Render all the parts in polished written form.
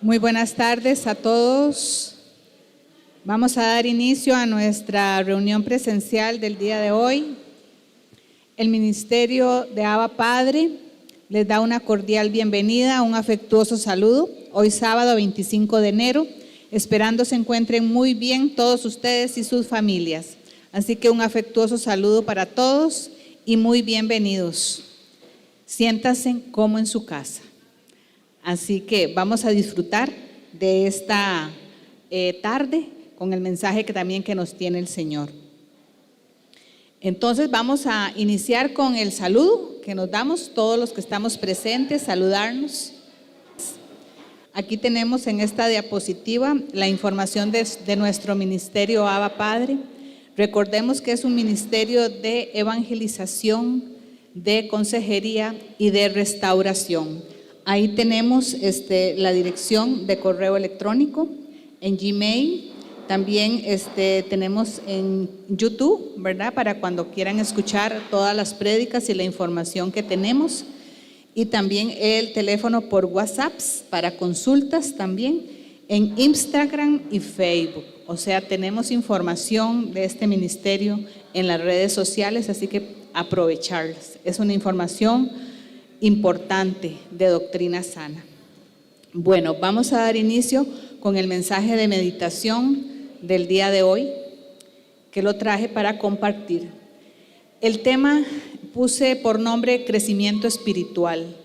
Muy buenas tardes a todos. Vamos a dar inicio a nuestra reunión presencial del día de hoy. El Ministerio de Abba Padre les da una cordial bienvenida, un afectuoso saludo. Hoy sábado 25 de enero, esperando se encuentren muy bien todos ustedes y sus familias. Así que un afectuoso saludo para todos y muy bienvenidos. Siéntanse como en su casa. Así que vamos a disfrutar de esta tarde con el mensaje que nos tiene el Señor. Entonces vamos a iniciar con el saludo que nos damos todos los que estamos presentes, saludarnos. Aquí tenemos en esta diapositiva la información de nuestro ministerio Abba Padre. Recordemos que es un ministerio de evangelización, de consejería y de restauración. Ahí tenemos la dirección de correo electrónico, en Gmail, también tenemos en YouTube, ¿verdad? Para cuando quieran escuchar todas las prédicas y la información que tenemos. Y también el teléfono por WhatsApp para consultas también, en Instagram y Facebook. O sea, tenemos información de este ministerio en las redes sociales, así que aprovecharlas. Es una información importante de doctrina sana. Bueno, vamos a dar inicio con el mensaje de meditación del día de hoy, que lo traje para compartir. El tema puse por nombre crecimiento espiritual.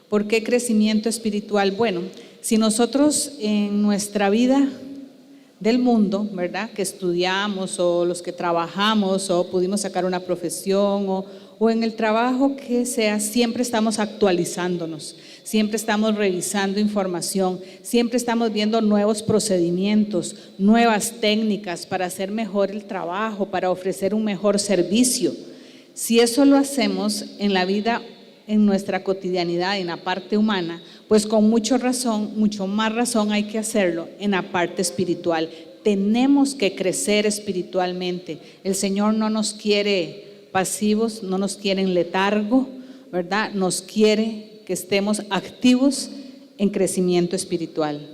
¿Por qué crecimiento espiritual? Bueno, si nosotros en nuestra vida del mundo, ¿verdad?, que estudiamos o los que trabajamos o pudimos sacar una profesión o en el trabajo que sea, siempre estamos actualizándonos, siempre estamos revisando información, siempre estamos viendo nuevos procedimientos, nuevas técnicas para hacer mejor el trabajo, para ofrecer un mejor servicio. Si eso lo hacemos en la vida, en nuestra cotidianidad, en la parte humana, pues con mucho más razón hay que hacerlo en la parte espiritual. Tenemos que crecer espiritualmente. El Señor no nos quiere pasivos, no nos quiere en letargo, ¿verdad? Nos quiere que estemos activos en crecimiento espiritual.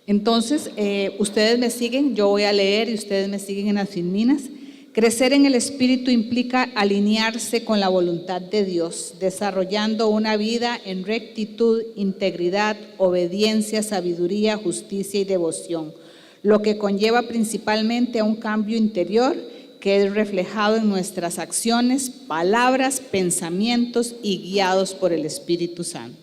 Entonces, ustedes me siguen, yo voy a leer y ustedes me siguen en las filminas. Crecer en el Espíritu implica alinearse con la voluntad de Dios, desarrollando una vida en rectitud, integridad, obediencia, sabiduría, justicia y devoción, lo que conlleva principalmente a un cambio interior que es reflejado en nuestras acciones, palabras, pensamientos y guiados por el Espíritu Santo.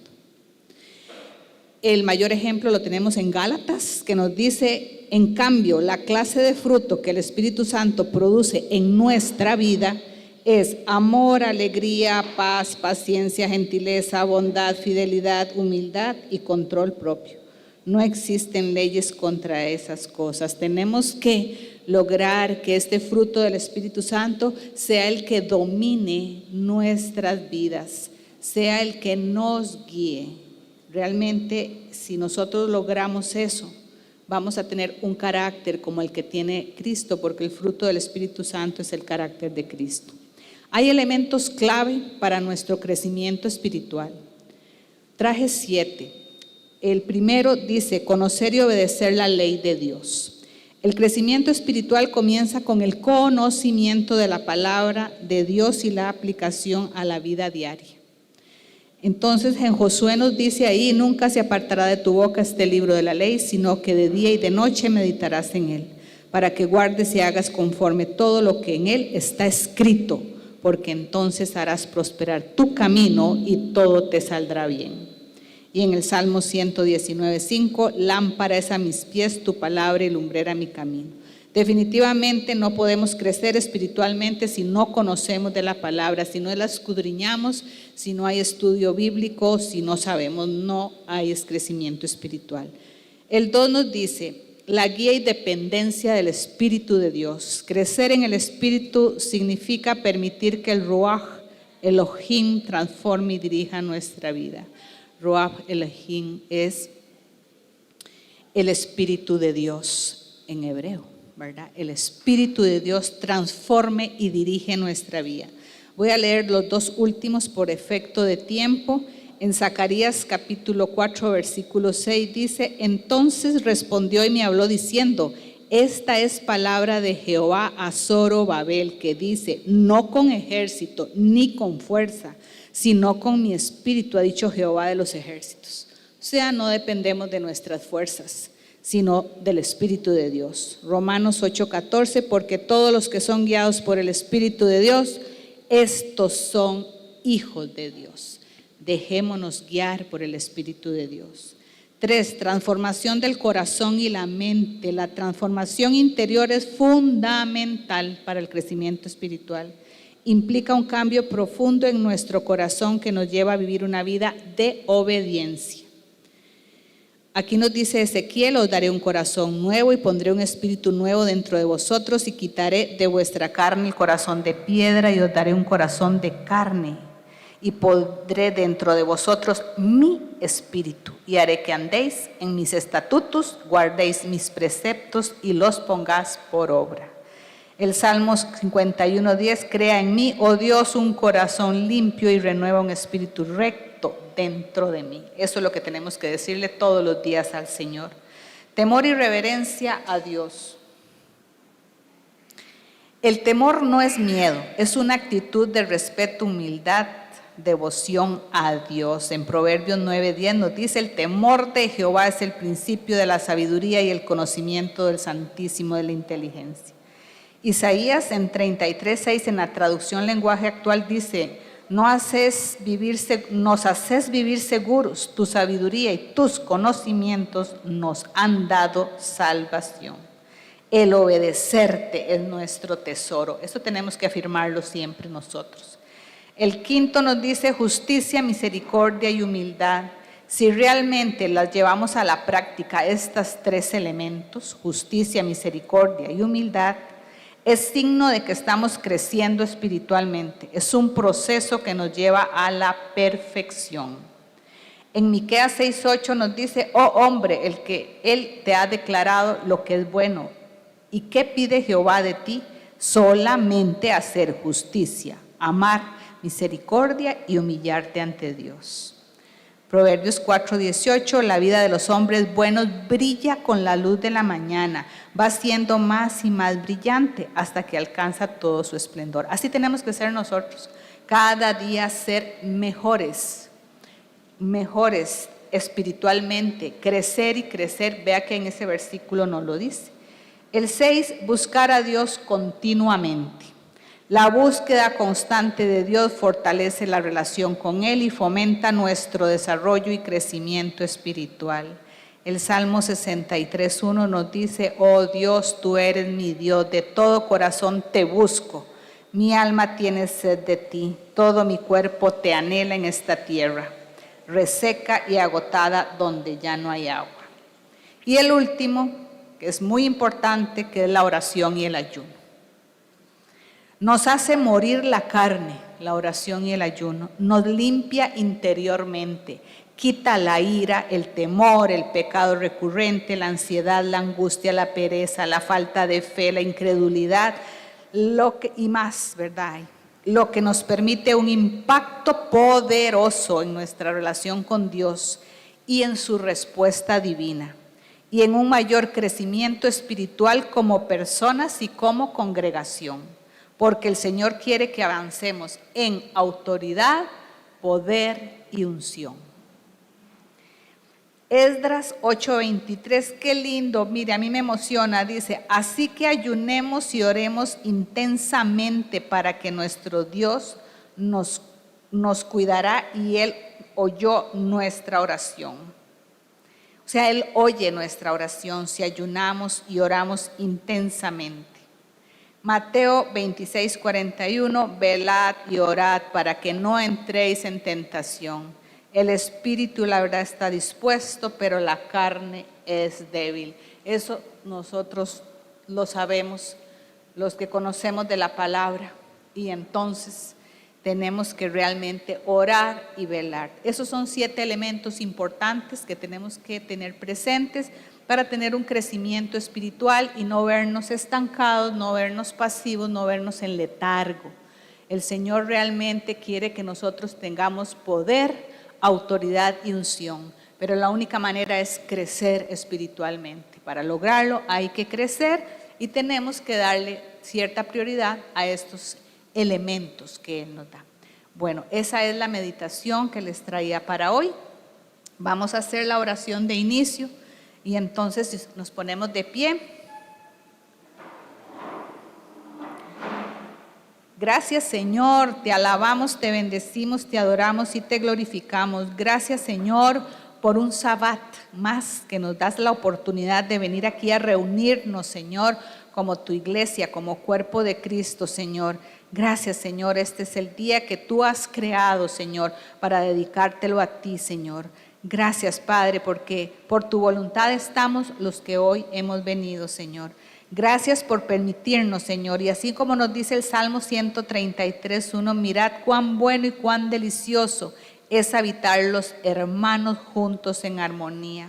El mayor ejemplo lo tenemos en Gálatas, que nos dice: en cambio, la clase de fruto que el Espíritu Santo produce en nuestra vida es amor, alegría, paz, paciencia, gentileza, bondad, fidelidad, humildad y control propio. No existen leyes contra esas cosas. Tenemos que lograr que este fruto del Espíritu Santo sea el que domine nuestras vidas, sea el que nos guíe. Realmente, si nosotros logramos eso, vamos a tener un carácter como el que tiene Cristo, porque el fruto del Espíritu Santo es el carácter de Cristo. Hay elementos clave para nuestro crecimiento espiritual. Traje 7. El primero dice: conocer y obedecer la ley de Dios. El crecimiento espiritual comienza con el conocimiento de la palabra de Dios y la aplicación a la vida diaria. Entonces en Josué nos dice ahí: nunca se apartará de tu boca este libro de la ley, sino que de día y de noche meditarás en él, para que guardes y hagas conforme todo lo que en él está escrito, porque entonces harás prosperar tu camino y todo te saldrá bien. Y en el Salmo 119:5, lámpara es a mis pies tu palabra y lumbrera mi camino. Definitivamente no podemos crecer espiritualmente si no conocemos de la palabra, si no la escudriñamos, si no hay estudio bíblico, si no sabemos, no hay crecimiento espiritual. El 2 nos dice, la guía y dependencia del Espíritu de Dios. Crecer en el Espíritu significa permitir que el Ruach Elohim transforme y dirija nuestra vida. Ruach Elohim es el Espíritu de Dios en hebreo, ¿verdad? El Espíritu de Dios transforme y dirige nuestra vida. Voy a leer los dos últimos por efecto de tiempo. En Zacarías capítulo 4, versículo 6 dice, entonces respondió y me habló diciendo, esta es palabra de Jehová a Zorobabel, que dice, no con ejército ni con fuerza, sino con mi espíritu, ha dicho Jehová de los ejércitos. O sea, no dependemos de nuestras fuerzas, sino del Espíritu de Dios. Romanos 8:14, porque todos los que son guiados por el Espíritu de Dios, estos son hijos de Dios. Dejémonos guiar por el Espíritu de Dios. 3, transformación del corazón y la mente. La transformación interior es fundamental para el crecimiento espiritual. Implica un cambio profundo en nuestro corazón que nos lleva a vivir una vida de obediencia. Aquí nos dice Ezequiel, os daré un corazón nuevo y pondré un espíritu nuevo dentro de vosotros y quitaré de vuestra carne el corazón de piedra y os daré un corazón de carne. Y pondré dentro de vosotros mi espíritu y haré que andéis en mis estatutos, guardéis mis preceptos y los pongáis por obra. El Salmo 51:10, crea en mí, oh Dios, un corazón limpio y renueva un espíritu recto dentro de mí. Eso es lo que tenemos que decirle todos los días al Señor. Temor y reverencia a Dios. El temor no es miedo, es una actitud de respeto, humildad, devoción a Dios. En Proverbios 9:10 nos dice, el temor de Jehová es el principio de la sabiduría y el conocimiento del Santísimo de la inteligencia. Isaías en 33:6 en la traducción lenguaje actual dice, nos haces vivir seguros, tu sabiduría y tus conocimientos nos han dado salvación. El obedecerte es nuestro tesoro. Eso tenemos que afirmarlo siempre nosotros. El 5 nos dice justicia, misericordia y humildad. Si realmente las llevamos a la práctica, estos 3 elementos, justicia, misericordia y humildad, es signo de que estamos creciendo espiritualmente. Es un proceso que nos lleva a la perfección. En Miqueas 6:8 nos dice, oh hombre, el que él te ha declarado lo que es bueno. ¿Y qué pide Jehová de ti? Solamente hacer justicia, amar, misericordia y humillarte ante Dios. Proverbios 4:18, la vida de los hombres buenos brilla con la luz de la mañana, va siendo más y más brillante hasta que alcanza todo su esplendor. Así tenemos que ser nosotros, cada día ser mejores espiritualmente, crecer y crecer. Vea que en ese versículo nos lo dice. El 6, buscar a Dios continuamente. La búsqueda constante de Dios fortalece la relación con Él y fomenta nuestro desarrollo y crecimiento espiritual. El Salmo 63:1 nos dice, oh Dios, tú eres mi Dios, de todo corazón te busco. Mi alma tiene sed de ti, todo mi cuerpo te anhela en esta tierra, reseca y agotada donde ya no hay agua. Y el último, que es muy importante, que es la oración y el ayuno. Nos hace morir la carne, la oración y el ayuno. Nos limpia interiormente, quita la ira, el temor, el pecado recurrente, la ansiedad, la angustia, la pereza, la falta de fe, la incredulidad, y más, ¿verdad? Lo que nos permite un impacto poderoso en nuestra relación con Dios y en su respuesta divina, y en un mayor crecimiento espiritual como personas y como congregación. Porque el Señor quiere que avancemos en autoridad, poder y unción. Esdras 8:23, qué lindo, mire, a mí me emociona, dice, así que ayunemos y oremos intensamente para que nuestro Dios nos cuidará y Él oyó nuestra oración. O sea, Él oye nuestra oración si ayunamos y oramos intensamente. Mateo 26:41, velad y orad para que no entréis en tentación. El espíritu, la verdad, está dispuesto, pero la carne es débil. Eso nosotros lo sabemos, los que conocemos de la palabra, y entonces tenemos que realmente orar y velar. Esos son 7 elementos importantes que tenemos que tener presentes para tener un crecimiento espiritual y no vernos estancados, no vernos pasivos, no vernos en letargo. El Señor realmente quiere que nosotros tengamos poder, autoridad y unción, pero la única manera es crecer espiritualmente. Para lograrlo hay que crecer y tenemos que darle cierta prioridad a estos elementos que Él nos da. Bueno, esa es la meditación que les traía para hoy. Vamos a hacer la oración de inicio. Y entonces nos ponemos de pie. Gracias, Señor, te alabamos, te bendecimos, te adoramos y te glorificamos. Gracias, Señor, por un Sabbat más que nos das la oportunidad de venir aquí a reunirnos, Señor, como tu iglesia, como cuerpo de Cristo, Señor. Gracias, Señor, este es el día que tú has creado, Señor, para dedicártelo a ti, Señor. Gracias, Padre, porque por tu voluntad estamos los que hoy hemos venido, Señor. Gracias por permitirnos, Señor. Y así como nos dice el Salmo 133:1, mirad cuán bueno y cuán delicioso es habitar los hermanos juntos en armonía.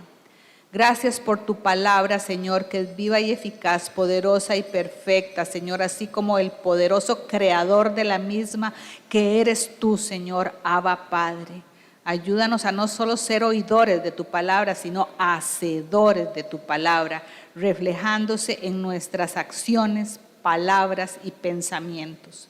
Gracias por tu palabra, Señor, que es viva y eficaz, poderosa y perfecta, Señor, así como el poderoso creador de la misma que eres tú, Señor, Abba Padre. Ayúdanos a no solo ser oidores de tu palabra, sino hacedores de tu palabra, reflejándose en nuestras acciones, palabras y pensamientos.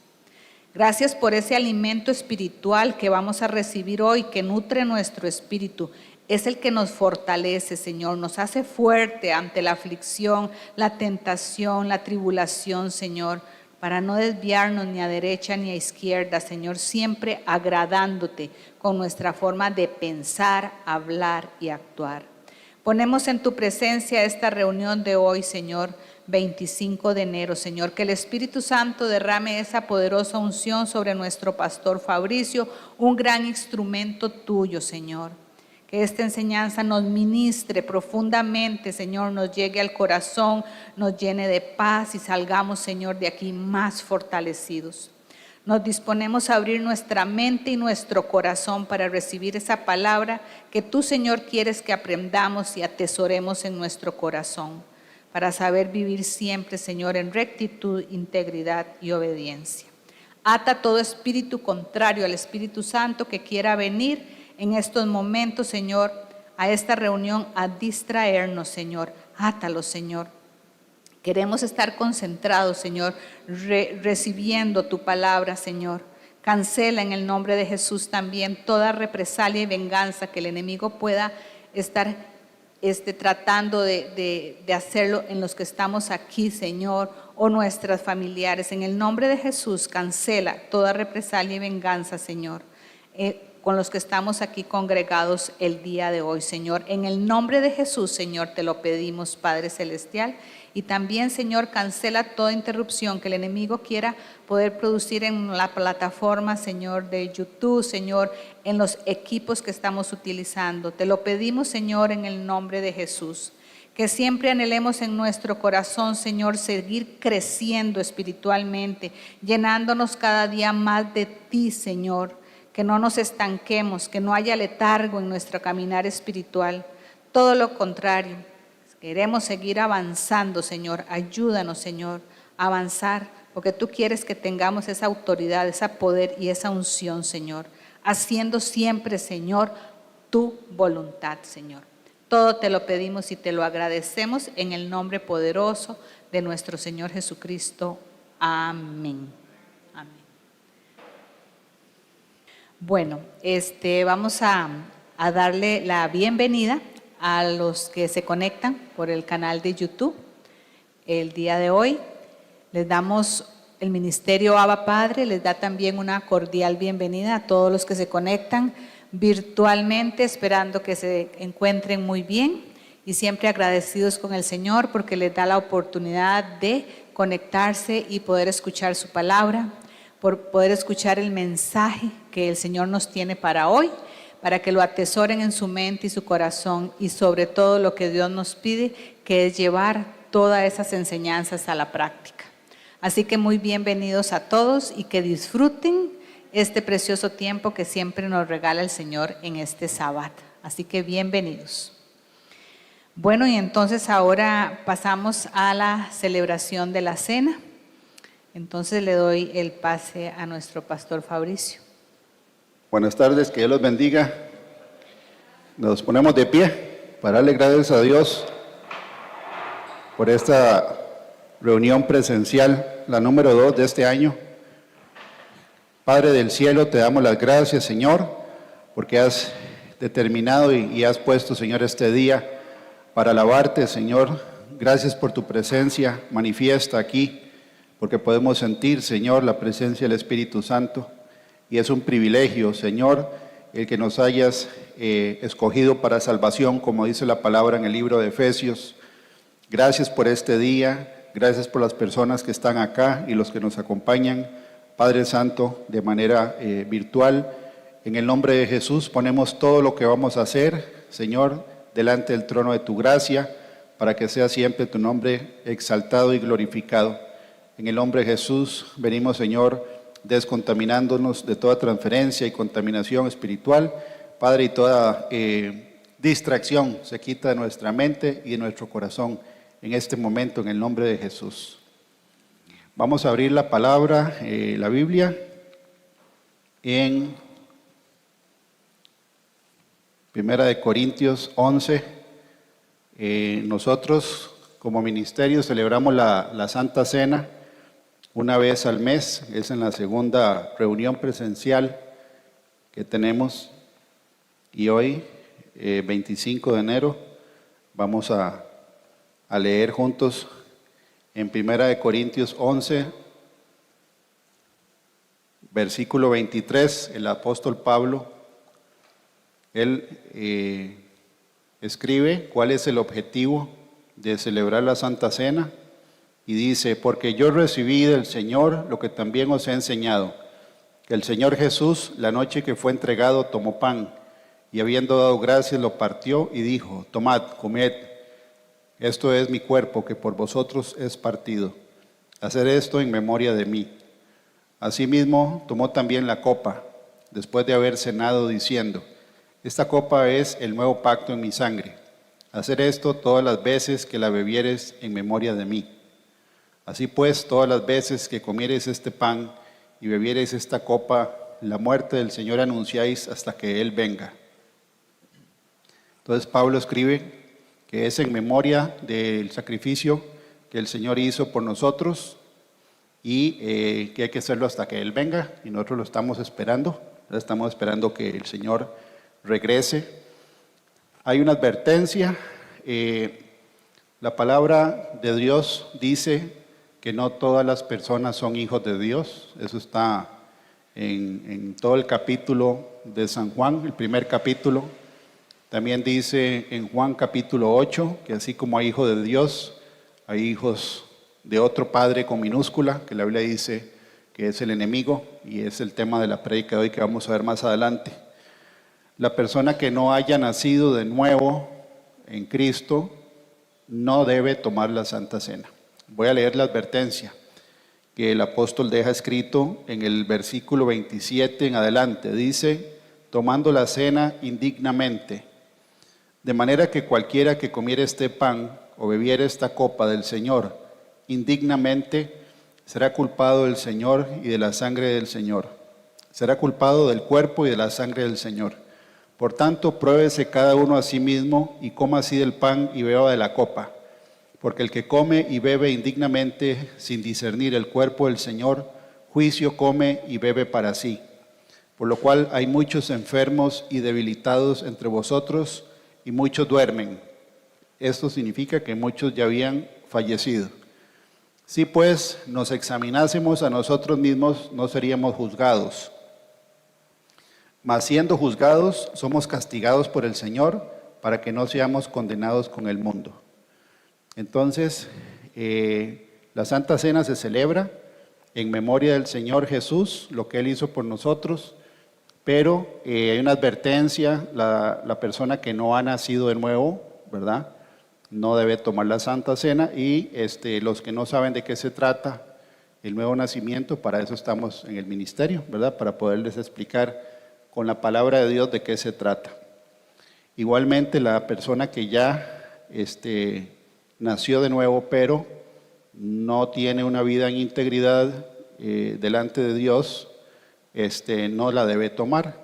Gracias por ese alimento espiritual que vamos a recibir hoy, que nutre nuestro espíritu. Es el que nos fortalece, Señor, nos hace fuerte ante la aflicción, la tentación, la tribulación, Señor, para no desviarnos ni a derecha ni a izquierda, Señor, siempre agradándote con nuestra forma de pensar, hablar y actuar. Ponemos en tu presencia esta reunión de hoy, Señor, 25 de enero, Señor, que el Espíritu Santo derrame esa poderosa unción sobre nuestro pastor Fabricio, un gran instrumento tuyo, Señor. Que esta enseñanza nos ministre profundamente, Señor, nos llegue al corazón, nos llene de paz y salgamos, Señor, de aquí más fortalecidos. Nos disponemos a abrir nuestra mente y nuestro corazón para recibir esa palabra que tú, Señor, quieres que aprendamos y atesoremos en nuestro corazón, para saber vivir siempre, Señor, en rectitud, integridad y obediencia. Ata todo espíritu contrario al Espíritu Santo que quiera venir en estos momentos, Señor, a esta reunión a distraernos, Señor. Átalo, Señor. Queremos estar concentrados, Señor, recibiendo tu palabra, Señor. Cancela en el nombre de Jesús también toda represalia y venganza que el enemigo pueda estar tratando de hacerlo en los que estamos aquí, Señor, o nuestras familiares. En el nombre de Jesús, cancela toda represalia y venganza, Señor, con los que estamos aquí congregados el día de hoy, Señor. En el nombre de Jesús, Señor, te lo pedimos, Padre Celestial. Y también, Señor, cancela toda interrupción que el enemigo quiera poder producir en la plataforma, Señor, de YouTube, Señor, en los equipos que estamos utilizando. Te lo pedimos, Señor, en el nombre de Jesús. Que siempre anhelemos en nuestro corazón, Señor, seguir creciendo espiritualmente, llenándonos cada día más de ti, Señor. Que no nos estanquemos, que no haya letargo en nuestro caminar espiritual. Todo lo contrario, queremos seguir avanzando, Señor. Ayúdanos, Señor, a avanzar, porque tú quieres que tengamos esa autoridad, ese poder y esa unción, Señor. Haciendo siempre, Señor, tu voluntad, Señor. Todo te lo pedimos y te lo agradecemos en el nombre poderoso de nuestro Señor Jesucristo. Amén. Amén. Bueno, vamos a darle la bienvenida a los que se conectan por el canal de YouTube. El día de hoy les damos, el Ministerio Abba Padre les da también una cordial bienvenida a todos los que se conectan virtualmente, esperando que se encuentren muy bien. y siempre agradecidos con el Señor porque les da la oportunidad de conectarse y poder escuchar su palabra, por poder escuchar el mensaje que el Señor nos tiene para hoy, para que lo atesoren en su mente y su corazón, y sobre todo lo que Dios nos pide, que es llevar todas esas enseñanzas a la práctica. Así que muy bienvenidos a todos y que disfruten este precioso tiempo que siempre nos regala el Señor en este sábado. Así que bienvenidos. Bueno, y entonces ahora pasamos a la celebración de la cena. Entonces le doy el pase a nuestro pastor Fabricio. Buenas tardes, que Dios los bendiga. Nos ponemos de pie para darle gracias a Dios por esta reunión presencial, la número 2 de este año. Padre del cielo, te damos las gracias, Señor, porque has determinado y has puesto, Señor, este día para alabarte, Señor. Gracias por tu presencia manifiesta aquí, porque podemos sentir, Señor, la presencia del Espíritu Santo. Y es un privilegio, Señor, el que nos hayas escogido para salvación, como dice la palabra en el libro de Efesios. Gracias por este día, gracias por las personas que están acá y los que nos acompañan, Padre Santo, de manera virtual. En el nombre de Jesús ponemos todo lo que vamos a hacer, Señor, delante del trono de tu gracia, para que sea siempre tu nombre exaltado y glorificado. En el nombre de Jesús venimos, Señor, descontaminándonos de toda transferencia y contaminación espiritual, Padre, y toda distracción se quita de nuestra mente y de nuestro corazón en este momento, en el nombre de Jesús. Vamos a abrir la palabra, la Biblia, en 1 Corintios 11. Nosotros como ministerio celebramos la Santa Cena una vez al mes, es en la segunda reunión presencial que tenemos, y hoy, 25 de enero, vamos a leer juntos en 1 Corintios 11, versículo 23, el apóstol Pablo, él escribe cuál es el objetivo de celebrar la Santa Cena. Y dice: porque yo recibí del Señor lo que también os he enseñado, que el Señor Jesús, la noche que fue entregado, tomó pan, y habiendo dado gracias, lo partió y dijo: tomad, comed, esto es mi cuerpo, que por vosotros es partido. Haced esto en memoria de mí. Asimismo, tomó también la copa, después de haber cenado, diciendo: esta copa es el nuevo pacto en mi sangre. Haced esto todas las veces que la bebieres en memoria de mí. Así pues, todas las veces que comiereis este pan y bebiereis esta copa, la muerte del Señor anunciáis hasta que Él venga. Entonces Pablo escribe que es en memoria del sacrificio que el Señor hizo por nosotros y que hay que hacerlo hasta que Él venga, y nosotros lo estamos esperando que el Señor regrese. Hay una advertencia, la palabra de Dios dice que no todas las personas son hijos de Dios. Eso está en todo el capítulo de San Juan, el primer capítulo. También dice en Juan capítulo 8 que así como hay hijos de Dios, hay hijos de otro padre con minúscula, que la Biblia dice que es el enemigo, y es el tema de la prédica de hoy que vamos a ver más adelante. La persona que no haya nacido de nuevo en Cristo no debe tomar la Santa Cena. Voy a leer la advertencia que el apóstol deja escrito en el versículo 27 en adelante. Dice: tomando la cena indignamente, de manera que cualquiera que comiere este pan o bebiere esta copa del Señor indignamente, será culpado del Señor y de la sangre del Señor. Será culpado del cuerpo y de la sangre del Señor. Por tanto, pruébese cada uno a sí mismo y coma así del pan y beba de la copa. Porque el que come y bebe indignamente, sin discernir el cuerpo del Señor, juicio come y bebe para sí. Por lo cual hay muchos enfermos y debilitados entre vosotros, y muchos duermen. Esto significa que muchos ya habían fallecido. Si pues nos examinásemos a nosotros mismos, no seríamos juzgados. Mas siendo juzgados, somos castigados por el Señor, para que no seamos condenados con el mundo. Entonces, la Santa Cena se celebra en memoria del Señor Jesús, lo que Él hizo por nosotros, pero hay una advertencia: la persona que no ha nacido de nuevo, ¿verdad?, no debe tomar la Santa Cena, y los que no saben de qué se trata el nuevo nacimiento, para eso estamos en el ministerio, ¿verdad?, para poderles explicar con la palabra de Dios de qué se trata. Igualmente, la persona que ya nació de nuevo, pero no tiene una vida en integridad delante de Dios, no la debe tomar,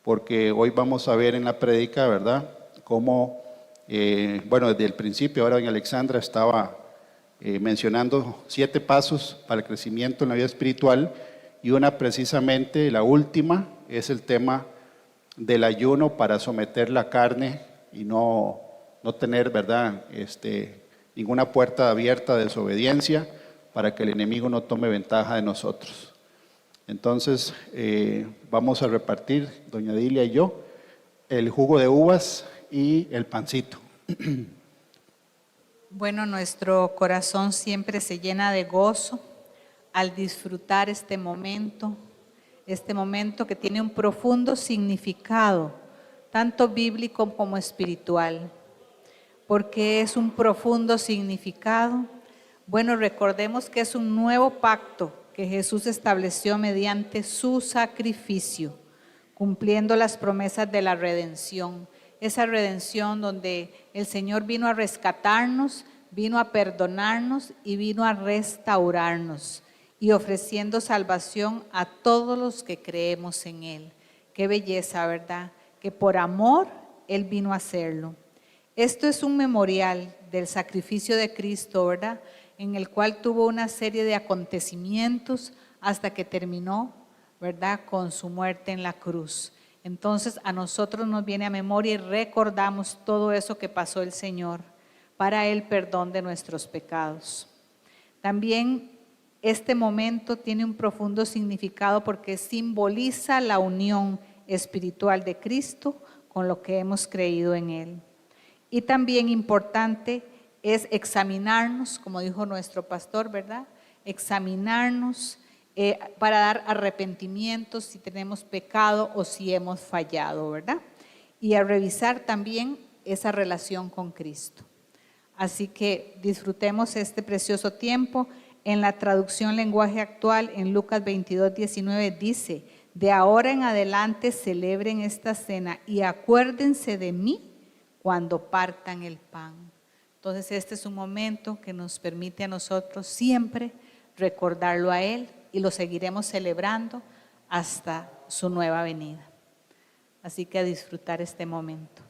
porque hoy vamos a ver en la prédica, ¿verdad?, cómo, desde el principio, ahora en Alexandra estaba mencionando 7 pasos para el crecimiento en la vida espiritual, y una precisamente, la última, es el tema del ayuno para someter la carne y no tener, ¿verdad?, ninguna puerta abierta de desobediencia, para que el enemigo no tome ventaja de nosotros. Entonces, vamos a repartir, doña Dilia y yo, el jugo de uvas y el pancito. Bueno, nuestro corazón siempre se llena de gozo al disfrutar este momento que tiene un profundo significado, tanto bíblico como espiritual. ¿Por qué es un profundo significado? Bueno, recordemos que es un nuevo pacto que Jesús estableció mediante su sacrificio, cumpliendo las promesas de la redención. Esa redención donde el Señor vino a rescatarnos, vino a perdonarnos y vino a restaurarnos, y ofreciendo salvación a todos los que creemos en Él. Qué belleza, ¿verdad?, que por amor Él vino a hacerlo. Esto es un memorial del sacrificio de Cristo, ¿verdad?, en el cual tuvo una serie de acontecimientos hasta que terminó, ¿verdad?, con su muerte en la cruz. Entonces a nosotros nos viene a memoria y recordamos todo eso que pasó el Señor para el perdón de nuestros pecados. También este momento tiene un profundo significado porque simboliza la unión espiritual de Cristo con lo que hemos creído en Él. Y también importante es examinarnos, como dijo nuestro pastor, ¿verdad?, examinarnos para dar arrepentimiento si tenemos pecado o si hemos fallado, ¿verdad? Y a revisar también esa relación con Cristo. Así que disfrutemos este precioso tiempo. En la traducción lenguaje actual, en Lucas 22:19 dice: de ahora en adelante celebren esta cena y acuérdense de mí cuando partan el pan. Entonces este es un momento que nos permite a nosotros siempre recordarlo a Él, y lo seguiremos celebrando hasta su nueva venida. Así que a disfrutar este momento.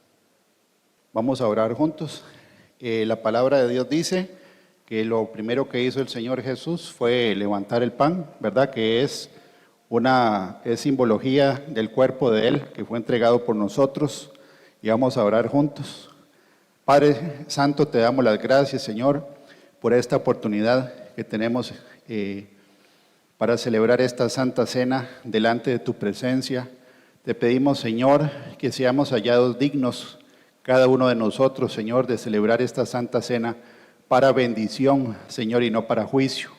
Vamos a orar juntos. La palabra de Dios dice que lo primero que hizo el Señor Jesús fue levantar el pan, ¿verdad?, que es simbología del cuerpo de Él, que fue entregado por nosotros, y vamos a orar juntos. Padre Santo, te damos las gracias, Señor, por esta oportunidad que tenemos para celebrar esta Santa Cena delante de tu presencia. Te pedimos, Señor, que seamos hallados dignos, cada uno de nosotros, Señor, de celebrar esta Santa Cena para bendición, Señor, y no para juicio.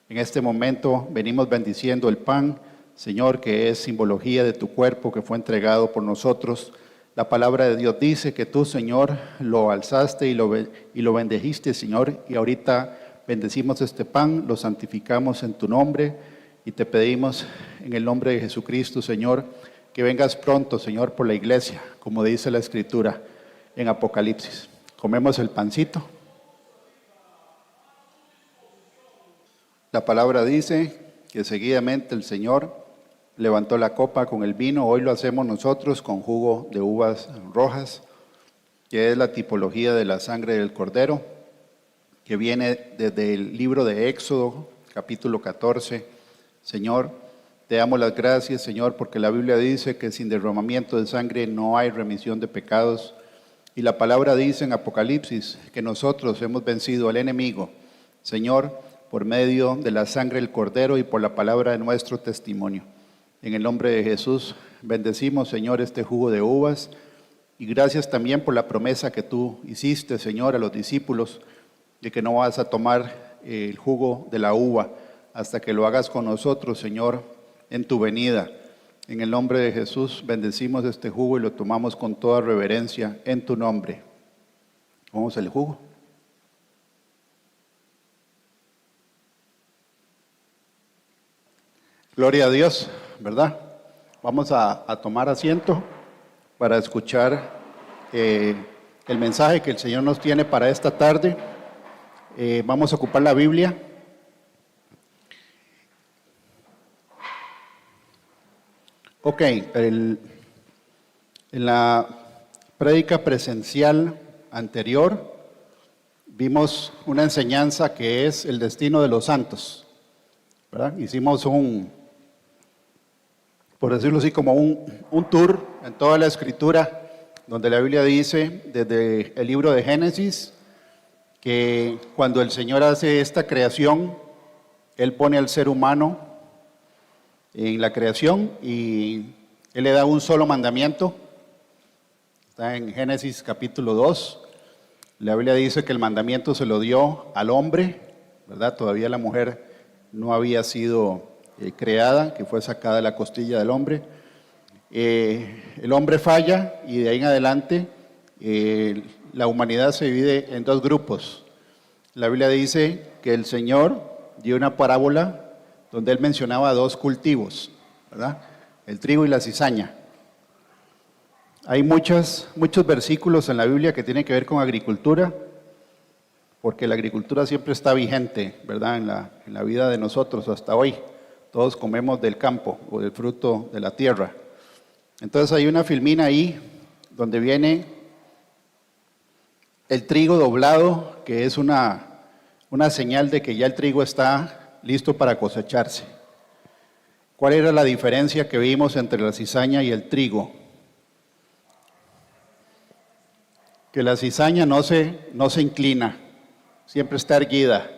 En este momento venimos bendiciendo el pan, Señor, que es simbología de tu cuerpo que fue entregado por nosotros. La palabra de Dios dice que tú, Señor, lo alzaste y lo bendijiste, Señor, y ahorita bendecimos este pan, lo santificamos en tu nombre, y te pedimos en el nombre de Jesucristo, Señor, que vengas pronto, Señor, por la iglesia, como dice la Escritura en Apocalipsis. Comemos el pancito. La palabra dice que seguidamente el Señor levantó la copa con el vino. Hoy lo hacemos nosotros con jugo de uvas rojas, que es la tipología de la sangre del Cordero, que viene desde el libro de Éxodo, capítulo 14. Señor, te damos las gracias, Señor, porque la Biblia dice que sin derramamiento de sangre no hay remisión de pecados. Y la palabra dice en Apocalipsis que nosotros hemos vencido al enemigo, Señor, por medio de la sangre del Cordero y por la palabra de nuestro testimonio. En el nombre de Jesús, bendecimos, Señor, este jugo de uvas Y gracias también por la promesa que tú hiciste, Señor, a los discípulos, de que no vas a tomar el jugo de la uva hasta que lo hagas con nosotros, Señor, en tu venida. En el nombre de Jesús bendecimos este jugo y lo tomamos con toda reverencia en tu nombre. Vamos al jugo. Gloria a Dios, ¿verdad? Vamos a tomar asiento para escuchar el mensaje que el Señor nos tiene para esta tarde. Vamos a ocupar la Biblia. Ok, en la prédica presencial anterior vimos una enseñanza que es el destino de los santos, ¿verdad? Hicimos por decirlo así, como un tour en toda la Escritura, donde la Biblia dice, desde el libro de Génesis, que cuando el Señor hace esta creación, Él pone al ser humano en la creación y Él le da un solo mandamiento. Está en Génesis capítulo 2. La Biblia dice que el mandamiento se lo dio al hombre, ¿verdad? Todavía la mujer no había sido creada, que fue sacada de la costilla del hombre. El hombre falla y de ahí en adelante la humanidad se divide en dos grupos. La Biblia dice que el Señor dio una parábola donde Él mencionaba dos cultivos, ¿verdad? El trigo y la cizaña. Hay muchos versículos en la Biblia que tienen que ver con agricultura, porque la agricultura siempre está vigente, ¿verdad? En la vida de nosotros hasta hoy. Todos comemos del campo o del fruto de la tierra. Entonces hay una filmina ahí donde viene el trigo doblado, que es una señal de que ya el trigo está listo para cosecharse. ¿Cuál era la diferencia que vimos entre la cizaña y el trigo? Que la cizaña no se inclina, siempre está erguida,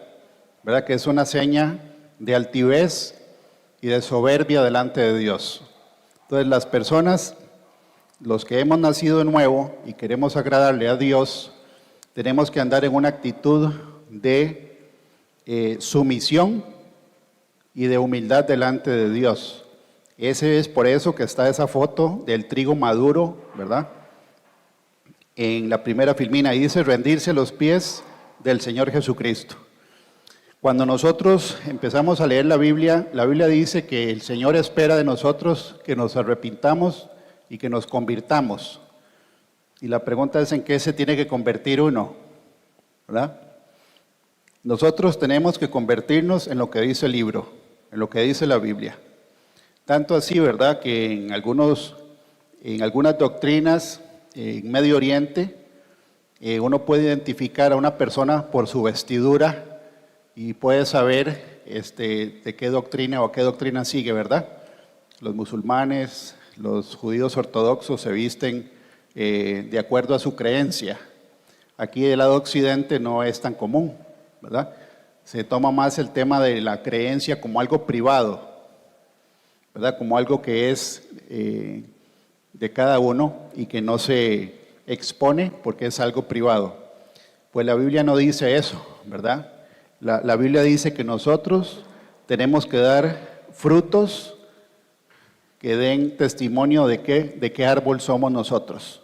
¿verdad? Que es una seña de altivez y de soberbia delante de Dios. Entonces las personas, los que hemos nacido de nuevo y queremos agradarle a Dios, tenemos que andar en una actitud de sumisión y de humildad delante de Dios. Ese es por eso que está esa foto del trigo maduro, ¿verdad? En la primera filmina, ahí dice rendirse a los pies del Señor Jesucristo. Cuando nosotros empezamos a leer la Biblia dice que el Señor espera de nosotros que nos arrepintamos y que nos convirtamos. Y la pregunta es: ¿en qué se tiene que convertir uno? ¿Verdad? Nosotros tenemos que convertirnos en lo que dice el libro, en lo que dice la Biblia. Tanto así, ¿verdad?, que en algunas doctrinas en Medio Oriente uno puede identificar a una persona por su vestidura y puede saber de qué doctrina o a qué doctrina sigue, ¿verdad? Los musulmanes, los judíos ortodoxos se visten de acuerdo a su creencia. Aquí del lado occidente no es tan común, ¿verdad? Se toma más el tema de la creencia como algo privado, ¿verdad? Como algo que es de cada uno y que no se expone porque es algo privado. Pues la Biblia no dice eso, ¿verdad? La Biblia dice que nosotros tenemos que dar frutos que den testimonio de qué árbol somos nosotros.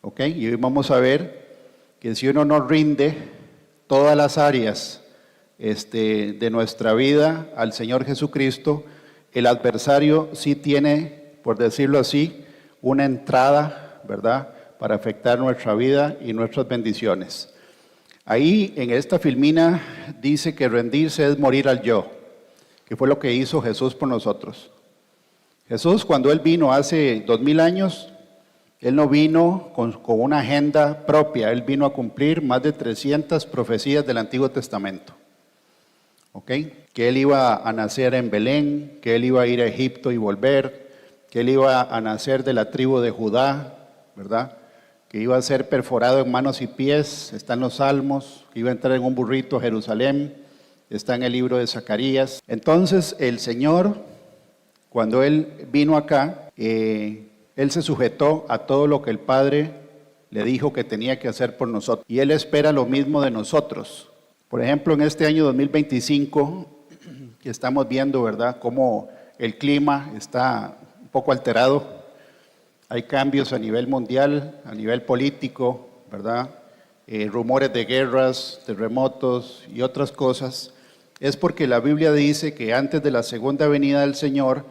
¿Ok? Y hoy vamos a ver que si uno no rinde todas las áreas de nuestra vida al Señor Jesucristo, el adversario sí tiene, por decirlo así, una entrada, ¿verdad?, para afectar nuestra vida y nuestras bendiciones. Ahí en esta filmina dice que rendirse es morir al yo, que fue lo que hizo Jesús por nosotros. Jesús, cuando Él vino hace 2000 años, Él no vino con una agenda propia, Él vino a cumplir más de 300 profecías del Antiguo Testamento. ¿Ok? Que Él iba a nacer en Belén, que Él iba a ir a Egipto y volver, que Él iba a nacer de la tribu de Judá, ¿verdad?, que iba a ser perforado en manos y pies, está en los Salmos, que iba a entrar en un burrito a Jerusalén, está en el libro de Zacarías. Entonces el Señor, cuando Él vino acá, Él se sujetó a todo lo que el Padre le dijo que tenía que hacer por nosotros. Y Él espera lo mismo de nosotros. Por ejemplo, en este año 2025, que estamos viendo, ¿verdad?, cómo el clima está un poco alterado. Hay cambios a nivel mundial, a nivel político, ¿verdad? Rumores de guerras, terremotos y otras cosas. Es porque la Biblia dice que antes de la segunda venida del Señor,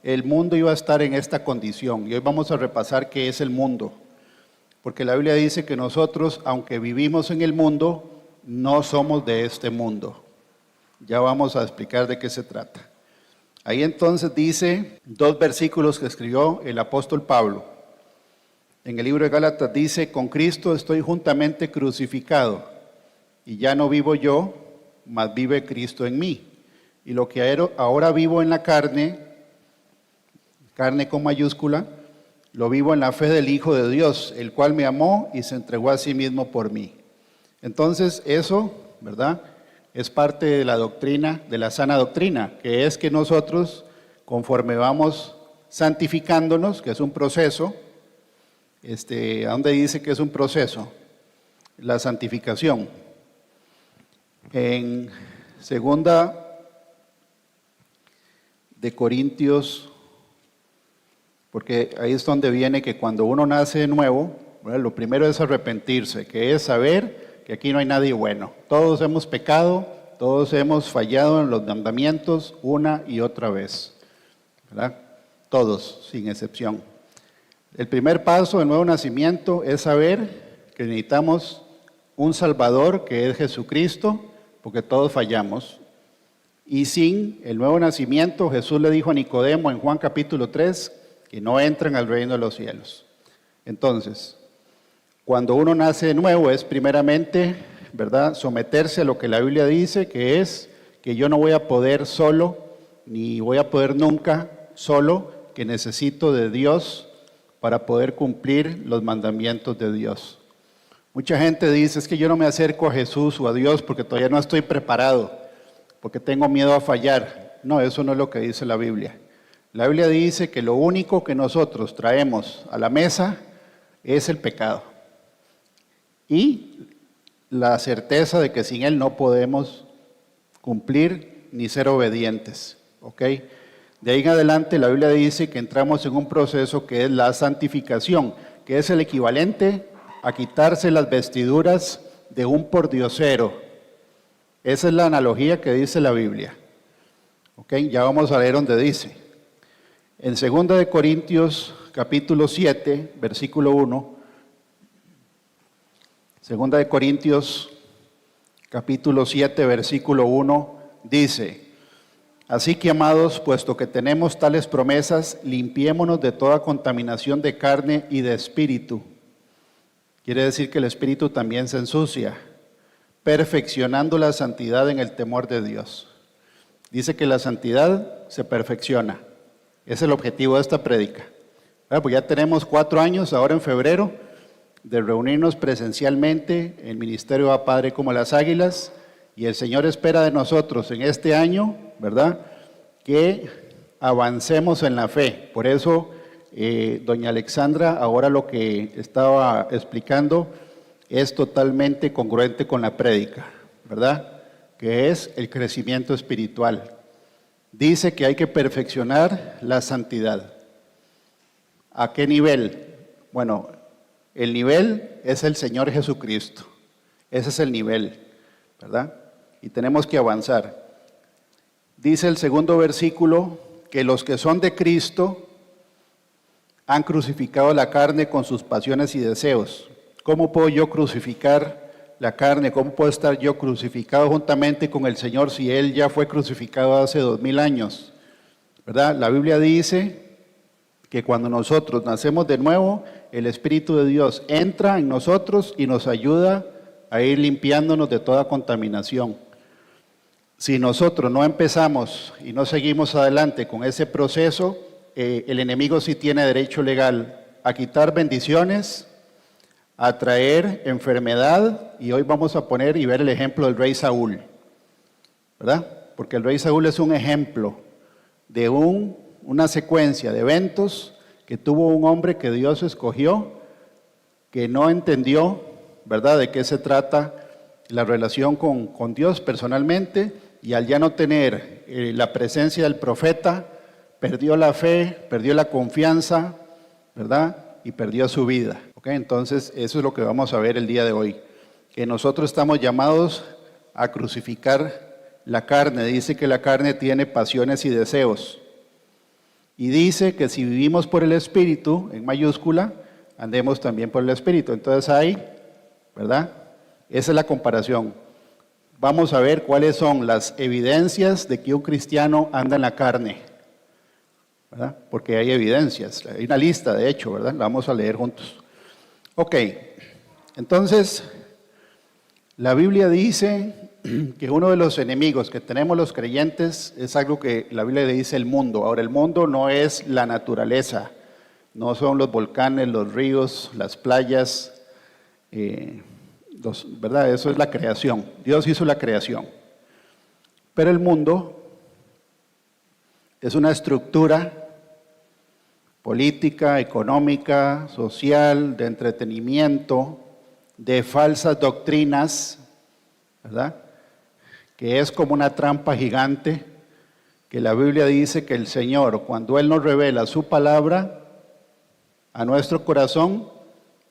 el mundo iba a estar en esta condición. Y hoy vamos a repasar qué es el mundo. Porque la Biblia dice que nosotros, aunque vivimos en el mundo, no somos de este mundo. Ya vamos a explicar de qué se trata. Ahí entonces dice 2 versículos que escribió el apóstol Pablo. En el libro de Gálatas dice: con Cristo estoy juntamente crucificado, y ya no vivo yo, mas vive Cristo en mí. Y lo que ahora vivo en la carne con mayúscula, lo vivo en la fe del Hijo de Dios, el cual me amó y se entregó a sí mismo por mí. Entonces eso, ¿verdad?, es parte de la doctrina, de la sana doctrina, que es que nosotros, conforme vamos santificándonos, que es un proceso, ¿a dónde dice que es un proceso? La santificación. En 2 de Corintios, porque ahí es donde viene que cuando uno nace de nuevo, ¿verdad?, lo primero es arrepentirse, que es saber que aquí no hay nadie bueno. Todos hemos pecado, todos hemos fallado en los mandamientos una y otra vez, ¿verdad? Todos, sin excepción. El primer paso del nuevo nacimiento es saber que necesitamos un Salvador, que es Jesucristo, porque todos fallamos. Y sin el nuevo nacimiento, Jesús le dijo a Nicodemo en Juan capítulo 3, que no entran al reino de los cielos. Entonces, cuando uno nace de nuevo es primeramente, ¿verdad?, someterse a lo que la Biblia dice, que es que yo no voy a poder solo, ni voy a poder nunca solo, que necesito de Dios para poder cumplir los mandamientos de Dios. Mucha gente dice: es que yo no me acerco a Jesús o a Dios porque todavía no estoy preparado, porque tengo miedo a fallar. No, eso no es lo que dice la Biblia. La Biblia dice que lo único que nosotros traemos a la mesa es el pecado. Y la certeza de que sin Él no podemos cumplir ni ser obedientes, ¿ok? De ahí en adelante la Biblia dice que entramos en un proceso que es la santificación, que es el equivalente a quitarse las vestiduras de un pordiosero. Esa es la analogía que dice la Biblia, ¿ok? Ya vamos a leer donde dice. En 2 de Corintios capítulo 7, versículo 1, 2 de Corintios capítulo 7, versículo 1, dice: así que, amados, puesto que tenemos tales promesas, limpiémonos de toda contaminación de carne y de espíritu. Quiere decir que el espíritu también se ensucia, perfeccionando la santidad en el temor de Dios. Dice que la santidad se perfecciona. Ese es el objetivo de esta prédica. Pues ya tenemos 4 años, ahora en febrero, de reunirnos presencialmente. El ministerio va Padre como las águilas, y el Señor espera de nosotros en este año, ¿verdad?, que avancemos en la fe. Por eso, doña Alexandra, ahora lo que estaba explicando es totalmente congruente con la prédica, ¿verdad?, que es el crecimiento espiritual. Dice que hay que perfeccionar la santidad. ¿A qué nivel? Bueno, el nivel es el Señor Jesucristo. Ese es el nivel, ¿verdad? Y tenemos que avanzar. Dice el segundo versículo que los que son de Cristo han crucificado la carne con sus pasiones y deseos. ¿Cómo puedo yo crucificar la carne? ¿Cómo puedo estar yo crucificado juntamente con el Señor si Él ya fue crucificado hace 2000 años? ¿Verdad? La Biblia dice que cuando nosotros nacemos de nuevo, el Espíritu de Dios entra en nosotros y nos ayuda a ir limpiándonos de toda contaminación. Si nosotros no empezamos y no seguimos adelante con ese proceso, el enemigo sí tiene derecho legal a quitar bendiciones, a traer enfermedad, y hoy vamos a poner y ver el ejemplo del rey Saúl, ¿verdad? Porque el rey Saúl es un ejemplo de una secuencia de eventos que tuvo un hombre que Dios escogió, que no entendió, ¿verdad?, de qué se trata la relación con Dios personalmente, y al ya no tener la presencia del profeta, perdió la fe, perdió la confianza, ¿verdad?, y perdió su vida. ¿Okay? Entonces, eso es lo que vamos a ver el día de hoy, que nosotros estamos llamados a crucificar la carne. Dice que la carne tiene pasiones y deseos. Y dice que si vivimos por el Espíritu, en mayúscula, andemos también por el Espíritu. Entonces hay, ¿verdad? Esa es la comparación. Vamos a ver cuáles son las evidencias de que un cristiano anda en la carne, ¿verdad? Porque hay evidencias, hay una lista de hecho, ¿verdad? La vamos a leer juntos. Ok, entonces, la Biblia dice que uno de los enemigos que tenemos los creyentes es algo que la Biblia le dice el mundo. Ahora, el mundo no es la naturaleza, no son los volcanes, los ríos, las playas, ¿verdad? Eso es la creación. Dios hizo la creación. Pero el mundo es una estructura política, económica, social, de entretenimiento, de falsas doctrinas, ¿verdad?, que es como una trampa gigante, que la Biblia dice que el Señor, cuando Él nos revela su palabra a nuestro corazón,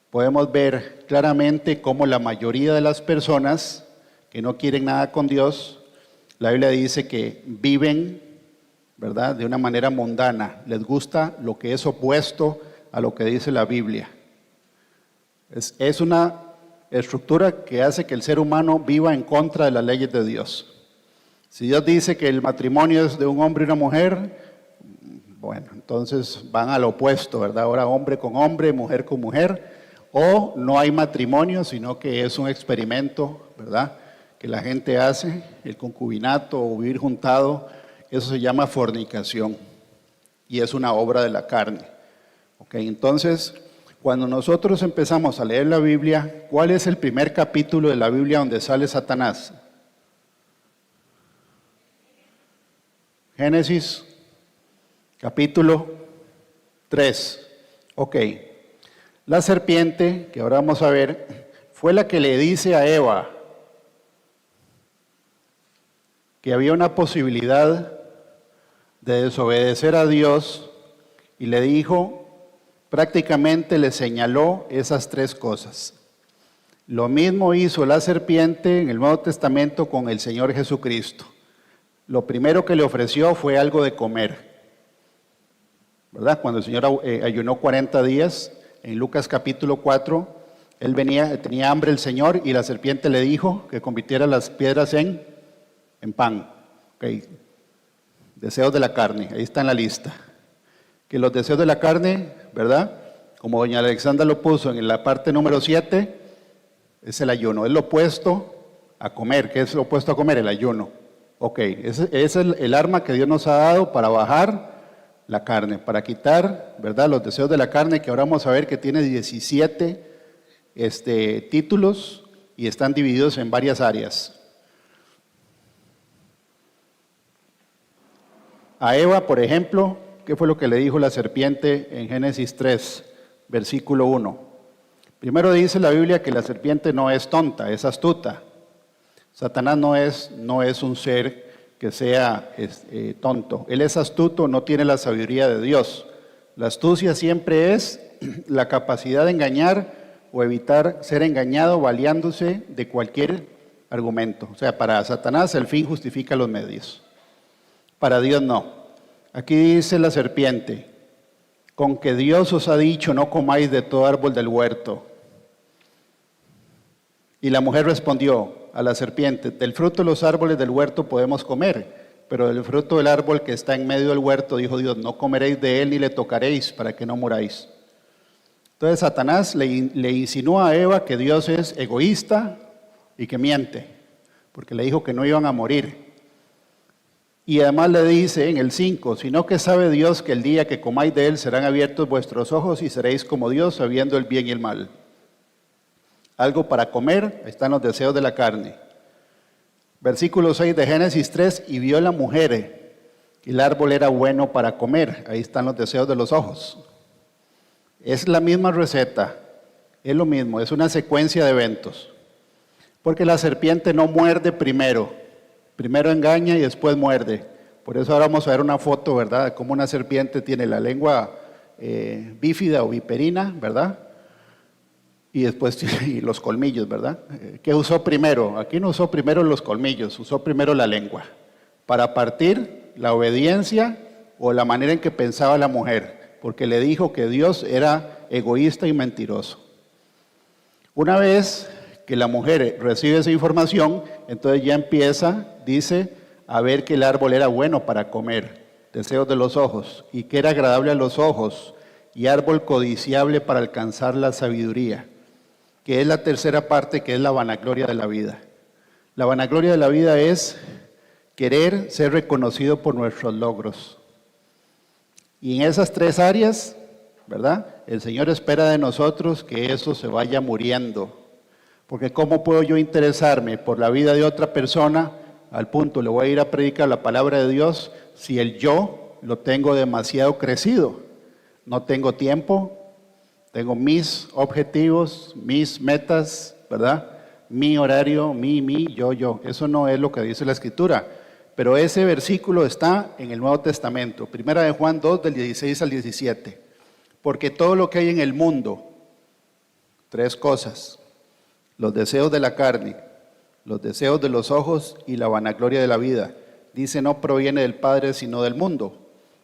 podemos ver claramente cómo la mayoría de las personas que no quieren nada con Dios, la Biblia dice que viven, ¿verdad?, de una manera mundana. Les gusta lo que es opuesto a lo que dice la Biblia. Es una estructura que hace que el ser humano viva en contra de las leyes de Dios. Si Dios dice que el matrimonio es de un hombre y una mujer, bueno, entonces van al opuesto, ¿verdad? Ahora hombre con hombre, mujer con mujer, o no hay matrimonio, sino que es un experimento, ¿verdad?, que la gente hace, el concubinato o vivir juntado. Eso se llama fornicación y es una obra de la carne. ¿Okay? Entonces, cuando nosotros empezamos a leer la Biblia, ¿cuál es el primer capítulo de la Biblia donde sale Satanás? Génesis, capítulo 3. Ok. La serpiente, que ahora vamos a ver, fue la que le dice a Eva que había una posibilidad de desobedecer a Dios, y le dijo, prácticamente le señaló esas tres cosas. Lo mismo hizo la serpiente en el Nuevo Testamento con el Señor Jesucristo. Lo primero que le ofreció fue algo de comer, ¿verdad? Cuando el Señor ayunó 40 días, en Lucas capítulo 4, tenía hambre el Señor, y la serpiente le dijo que convirtiera las piedras en pan. Okay. Deseos de la carne, ahí está en la lista. Que los deseos de la carne, ¿verdad?, como doña Alexandra lo puso en la parte número 7, es el ayuno, es lo opuesto a comer. ¿Qué es lo opuesto a comer? El ayuno. Ok, ese es el arma que Dios nos ha dado para bajar la carne, para quitar, ¿verdad?, los deseos de la carne, que ahora vamos a ver que tiene 17 títulos y están divididos en varias áreas. A Eva, por ejemplo, ¿qué fue lo que le dijo la serpiente en Génesis 3, versículo 1? Primero dice la Biblia que la serpiente no es tonta, es astuta. Satanás no es un ser que sea tonto. Él es astuto, no tiene la sabiduría de Dios. La astucia siempre es la capacidad de engañar o evitar ser engañado valiéndose de cualquier argumento. O sea, para Satanás el fin justifica los medios. Para Dios no. Aquí dice la serpiente, con que Dios os ha dicho, no comáis de todo árbol del huerto. Y la mujer respondió a la serpiente, del fruto de los árboles del huerto podemos comer, pero del fruto del árbol que está en medio del huerto, dijo Dios, no comeréis de él ni le tocaréis para que no muráis. Entonces Satanás le insinuó a Eva que Dios es egoísta y que miente, porque le dijo que no iban a morir. Y además le dice en el 5, sino que sabe Dios que el día que comáis de él serán abiertos vuestros ojos y seréis como Dios, sabiendo el bien y el mal. Algo para comer, ahí están los deseos de la carne. Versículo 6 de Génesis 3, y vio la mujer, y el árbol era bueno para comer, ahí están los deseos de los ojos. Es la misma receta, es lo mismo, es una secuencia de eventos. Porque la serpiente no muerde primero engaña y después muerde. Por eso ahora vamos a ver una foto, ¿verdad?, de cómo una serpiente tiene la lengua bífida o viperina, ¿verdad? Y después tiene los colmillos, ¿verdad? ¿Qué usó primero? Aquí no usó primero los colmillos, usó primero la lengua, para partir la obediencia o la manera en que pensaba la mujer, porque le dijo que Dios era egoísta y mentiroso. Una vez que la mujer recibe esa información, entonces ya empieza, dice, a ver que el árbol era bueno para comer, deseos de los ojos, y que era agradable a los ojos, y árbol codiciable para alcanzar la sabiduría, que es la tercera parte, que es la vanagloria de la vida. La vanagloria de la vida es querer ser reconocido por nuestros logros. Y en esas tres áreas, ¿verdad?, el Señor espera de nosotros que eso se vaya muriendo. Porque ¿cómo puedo yo interesarme por la vida de otra persona? Al punto, le voy a ir a predicar la palabra de Dios si el yo lo tengo demasiado crecido. No tengo tiempo, tengo mis objetivos, mis metas, ¿verdad? Mi horario, yo. Eso no es lo que dice la Escritura. Pero ese versículo está en el Nuevo Testamento. Primera de Juan 2, del 16 al 17. Porque todo lo que hay en el mundo, tres cosas: los deseos de la carne, los deseos de los ojos y la vanagloria de la vida, dice, no proviene del Padre sino del mundo.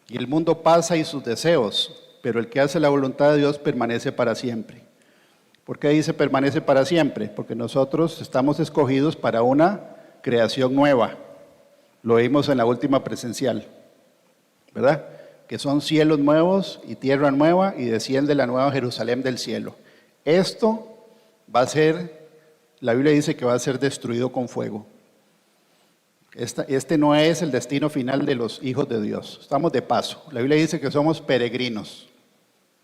Y el mundo pasa y sus deseos, pero el que hace la voluntad de Dios permanece para siempre. ¿Por qué dice permanece para siempre? Porque nosotros estamos escogidos para una creación nueva. Lo vimos en la última presencial, ¿verdad? Que son cielos nuevos y tierra nueva, y desciende la nueva Jerusalén del cielo. Esto va a ser, la Biblia dice que va a ser destruido con fuego. Este no es el destino final de los hijos de Dios. Estamos de paso. La Biblia dice que somos peregrinos,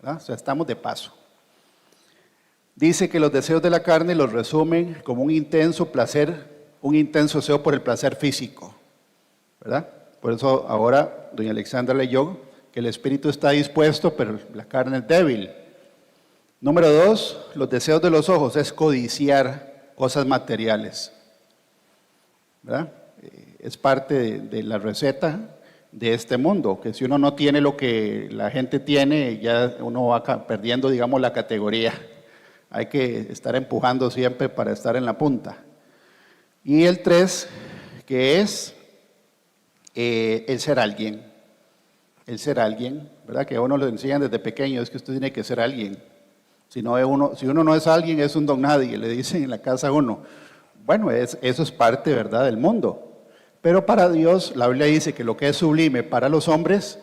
¿verdad? O sea, estamos de paso. Dice que los deseos de la carne los resumen como un intenso placer, un intenso deseo por el placer físico, ¿verdad? Por eso ahora doña Alexandra leyó que el espíritu está dispuesto, pero la carne es débil. Número 2, los deseos de los ojos es codiciar cosas materiales, ¿verdad? Es parte de la receta de este mundo, que si uno no tiene lo que la gente tiene, ya uno va perdiendo, digamos, la categoría. Hay que estar empujando siempre para estar en la punta. Y el 3, que es el ser alguien. El ser alguien, ¿verdad? Que a uno lo enseñan desde pequeño, es que usted tiene que ser alguien. Si uno no es alguien, es un don nadie, le dicen en la casa a uno. Bueno, eso es parte, ¿verdad?, del mundo. Pero para Dios, la Biblia dice que lo que es sublime para los hombres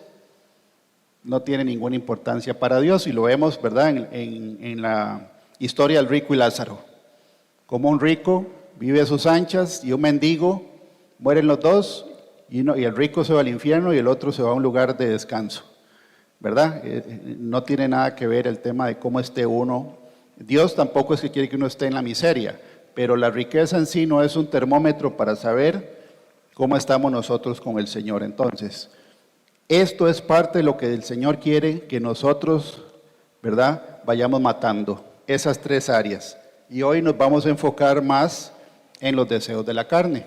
no tiene ninguna importancia para Dios. Y lo vemos, ¿verdad?, en la historia del rico y Lázaro. Como un rico vive a sus anchas y un mendigo, mueren los dos, y el rico se va al infierno y el otro se va a un lugar de descanso, ¿verdad? No tiene nada que ver el tema de cómo esté uno. Dios tampoco es que quiere que uno esté en la miseria, pero la riqueza en sí no es un termómetro para saber cómo estamos nosotros con el Señor. Entonces, esto es parte de lo que el Señor quiere que nosotros, ¿verdad?, vayamos matando, esas tres áreas. Y hoy nos vamos a enfocar más en los deseos de la carne.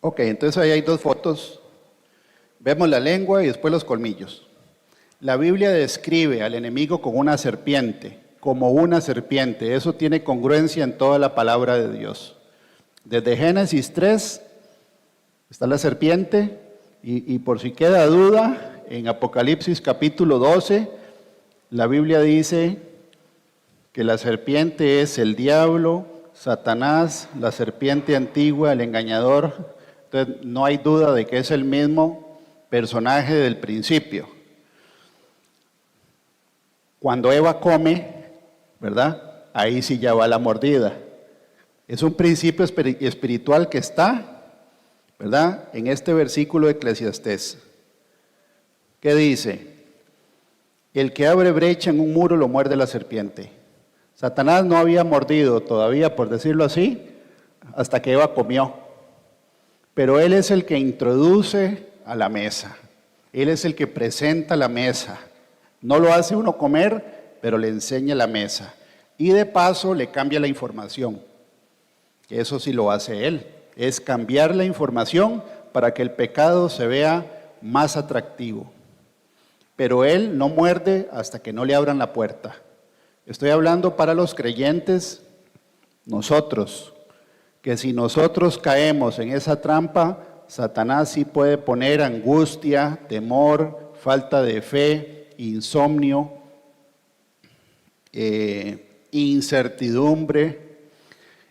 Ok, entonces ahí hay dos fotos. Vemos la lengua y después los colmillos. La Biblia describe al enemigo como una serpiente. Eso tiene congruencia en toda la palabra de Dios. Desde Génesis 3 está la serpiente, y por si queda duda, en Apocalipsis capítulo 12, la Biblia dice que la serpiente es el diablo, Satanás, la serpiente antigua, el engañador. Entonces no hay duda de que es el mismo personaje del principio. Cuando Eva come, ¿verdad?, ahí sí ya va la mordida. Es un principio espiritual que está, ¿verdad?, en este versículo de Eclesiastés. ¿Qué dice? El que abre brecha en un muro lo muerde la serpiente. Satanás no había mordido todavía, por decirlo así, hasta que Eva comió. Pero él es el que introduce a la mesa. Él es el que presenta la mesa. No lo hace uno comer, pero le enseña la mesa. Y de paso le cambia la información. Eso sí lo hace Él. Es cambiar la información para que el pecado se vea más atractivo. Pero Él no muerde hasta que no le abran la puerta. Estoy hablando para los creyentes, nosotros, que si nosotros caemos en esa trampa, Satanás sí puede poner angustia, temor, falta de fe, insomnio, incertidumbre,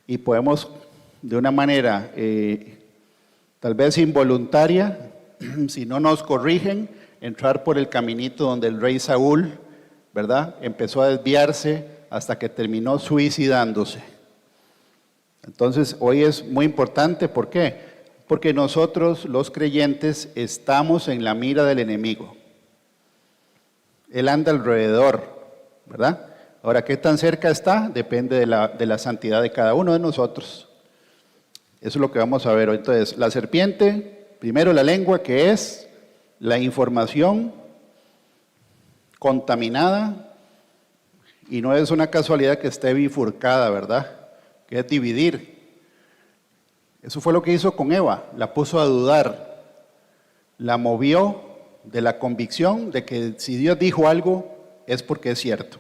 y podemos de una manera tal vez involuntaria, si no nos corrigen, entrar por el caminito donde el rey Saúl, ¿verdad?, empezó a desviarse hasta que terminó suicidándose. Entonces, hoy es muy importante, ¿por qué? Porque nosotros, los creyentes, estamos en la mira del enemigo. Él anda alrededor, ¿verdad? Ahora, ¿qué tan cerca está? Depende de la santidad de cada uno de nosotros. Eso es lo que vamos a ver hoy. Entonces, la serpiente, primero la lengua, que es la información contaminada, y no es una casualidad que esté bifurcada, ¿verdad?, que es dividir. Eso fue lo que hizo con Eva, la puso a dudar, la movió de la convicción de que si Dios dijo algo es porque es cierto.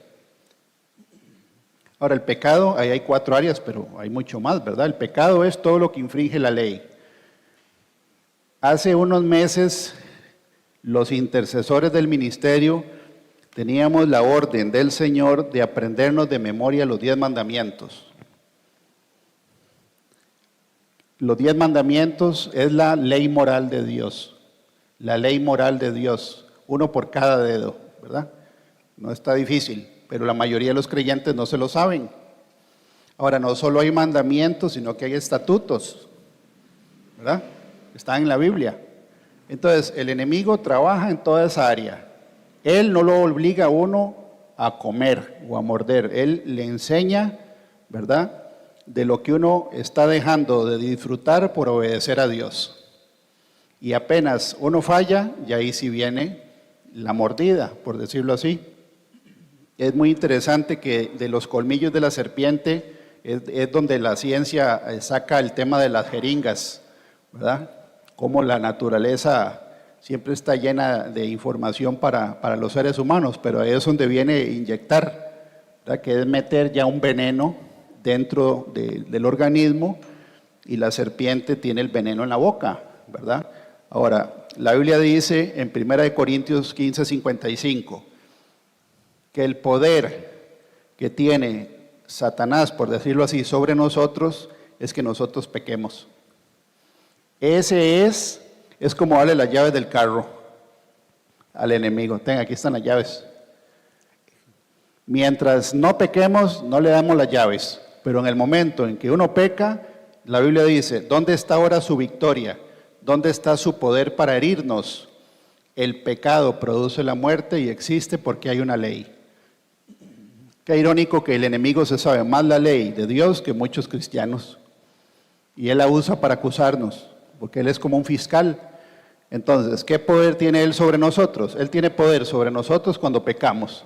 Ahora, el pecado, ahí hay 4 áreas, pero hay mucho más, ¿verdad? El pecado es todo lo que infringe la ley. Hace unos meses, los intercesores del ministerio teníamos la orden del Señor de aprendernos de memoria los 10 mandamientos. Los 10 mandamientos es la ley moral de Dios. La ley moral de Dios, uno por cada dedo, ¿verdad? No está difícil, pero la mayoría de los creyentes no se lo saben. Ahora, no solo hay mandamientos, sino que hay estatutos, ¿verdad? Están en la Biblia. Entonces, el enemigo trabaja en toda esa área. Él no lo obliga a uno a comer o a morder. Él le enseña, ¿verdad?, de lo que uno está dejando de disfrutar por obedecer a Dios. Y apenas uno falla, y ahí sí viene la mordida, por decirlo así. Es muy interesante que de los colmillos de la serpiente es donde la ciencia saca el tema de las jeringas, ¿verdad? Cómo la naturaleza siempre está llena de información para los seres humanos, pero ahí es donde viene inyectar, ¿verdad?, que es meter ya un veneno dentro del organismo, y la serpiente tiene el veneno en la boca, ¿verdad? Ahora, la Biblia dice en 1 Corintios 15:55 que el poder que tiene Satanás, por decirlo así, sobre nosotros es que nosotros pequemos. Ese es como darle las llaves del carro al enemigo. Tenga, aquí están las llaves. Mientras no pequemos, no le damos las llaves. Pero en el momento en que uno peca, la Biblia dice, ¿dónde está ahora su victoria? ¿Dónde está su poder para herirnos? El pecado produce la muerte y existe porque hay una ley. Qué irónico que el enemigo se sabe más la ley de Dios que muchos cristianos. Y él la usa para acusarnos, porque él es como un fiscal. Entonces, ¿qué poder tiene él sobre nosotros? Él tiene poder sobre nosotros cuando pecamos.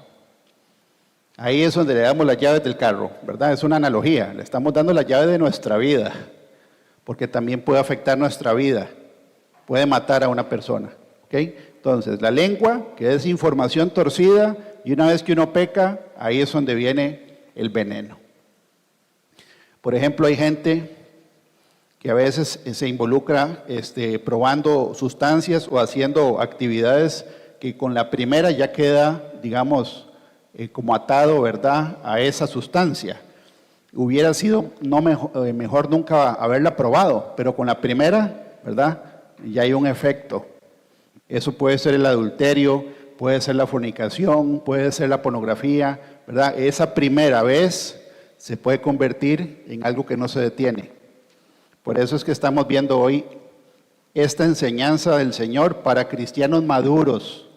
Ahí es donde le damos las llaves del carro, ¿verdad? Es una analogía, le estamos dando la llave de nuestra vida, porque también puede afectar nuestra vida, puede matar a una persona, ¿ok? Entonces, la lengua, que es información torcida, y una vez que uno peca, ahí es donde viene el veneno. Por ejemplo, hay gente que a veces se involucra probando sustancias o haciendo actividades que con la primera ya queda, digamos, como atado, ¿verdad?, a esa sustancia. Hubiera sido mejor nunca haberla probado, pero con la primera, ¿verdad?, ya hay un efecto. Eso puede ser el adulterio, puede ser la fornicación, puede ser la pornografía, ¿verdad? Esa primera vez se puede convertir en algo que no se detiene. Por eso es que estamos viendo hoy esta enseñanza del Señor para cristianos maduros,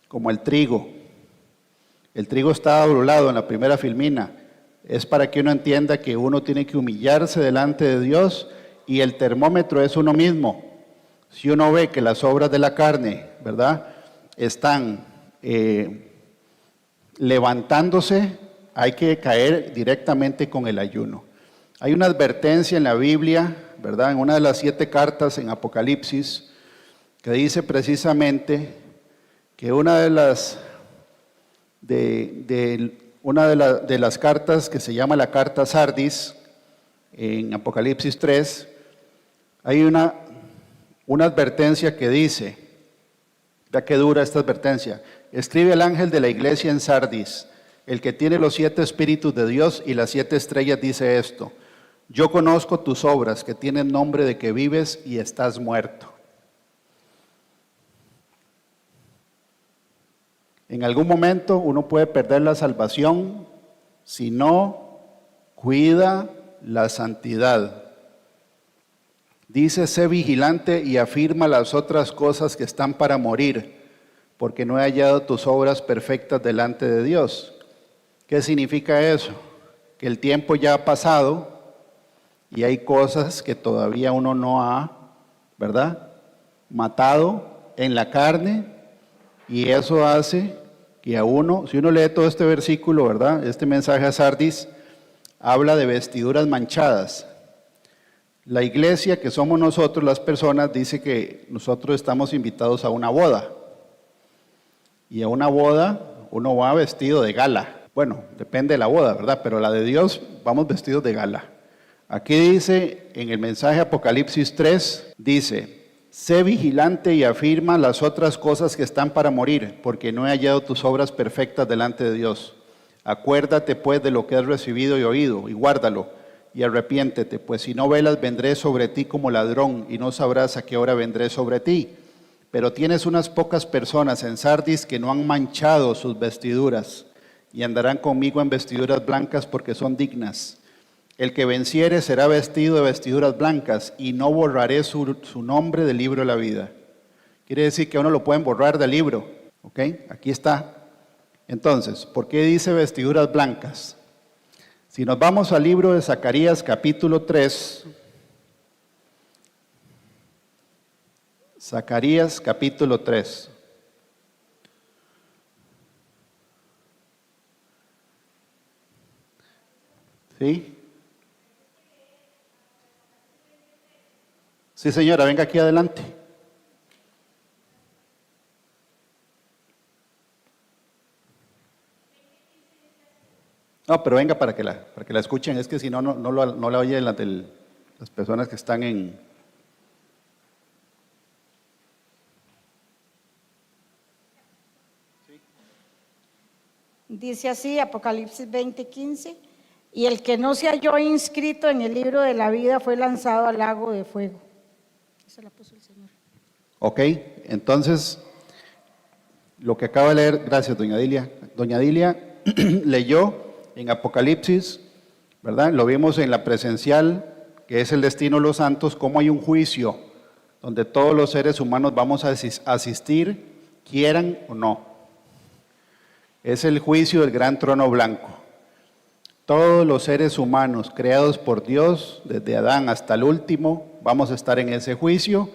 como el trigo. El trigo está doblado en la primera filmina. Es para que uno entienda que uno tiene que humillarse delante de Dios y el termómetro es uno mismo. Si uno ve que las obras de la carne, ¿verdad?, están levantándose, hay que caer directamente con el ayuno. Hay una advertencia en la Biblia, ¿verdad?, en una de las 7 cartas en Apocalipsis, que dice precisamente que una de las cartas que se llama la carta Sardis, en Apocalipsis 3, hay una advertencia que dice, ya que dura esta advertencia: escribe al ángel de la iglesia en Sardis, el que tiene los 7 espíritus de Dios y las 7 estrellas, dice esto: yo conozco tus obras, que tienen nombre de que vives y estás muerto. En algún momento uno puede perder la salvación si no cuida la santidad. Dice: sé vigilante y afirma las otras cosas que están para morir, porque no he hallado tus obras perfectas delante de Dios. ¿Qué significa eso? Que el tiempo ya ha pasado y hay cosas que todavía uno no ha, ¿verdad?, matado en la carne, y eso hace que a uno, si uno lee todo este versículo, ¿verdad?, este mensaje a Sardis, habla de vestiduras manchadas. La iglesia, que somos nosotros las personas, dice que nosotros estamos invitados a una boda. Y a una boda uno va vestido de gala. Bueno, depende de la boda, ¿verdad? Pero la de Dios vamos vestidos de gala. Aquí dice, en el mensaje Apocalipsis 3, dice: sé vigilante y afirma las otras cosas que están para morir, porque no he hallado tus obras perfectas delante de Dios. Acuérdate pues de lo que has recibido y oído, y guárdalo, y arrepiéntete, pues si no velas, vendré sobre ti como ladrón, y no sabrás a qué hora vendré sobre ti. Pero tienes unas pocas personas en Sardis que no han manchado sus vestiduras, y andarán conmigo en vestiduras blancas, porque son dignas. El que venciere será vestido de vestiduras blancas, y no borraré su nombre del libro de la vida. Quiere decir que a uno lo pueden borrar del libro, ¿ok? Aquí está. Entonces, ¿por qué dice vestiduras blancas? Si nos vamos al libro de Zacarías capítulo 3, Zacarías capítulo 3. ¿Sí? Sí, señora, venga aquí adelante. No, pero venga para que la escuchen, es que si no, no la oyen las personas que están en... Dice así, Apocalipsis 20:15: y el que no se halló inscrito en el libro de la vida fue lanzado al lago de fuego. Eso la puso el Señor. Ok, entonces, lo que acaba de leer, gracias doña Dilia. Doña Dilia leyó en Apocalipsis, ¿verdad? Lo vimos en la presencial, que es el destino de los santos, cómo hay un juicio donde todos los seres humanos vamos a asistir, quieran o no. Es el juicio del gran trono blanco. Todos los seres humanos creados por Dios, desde Adán hasta el último, vamos a estar en ese juicio,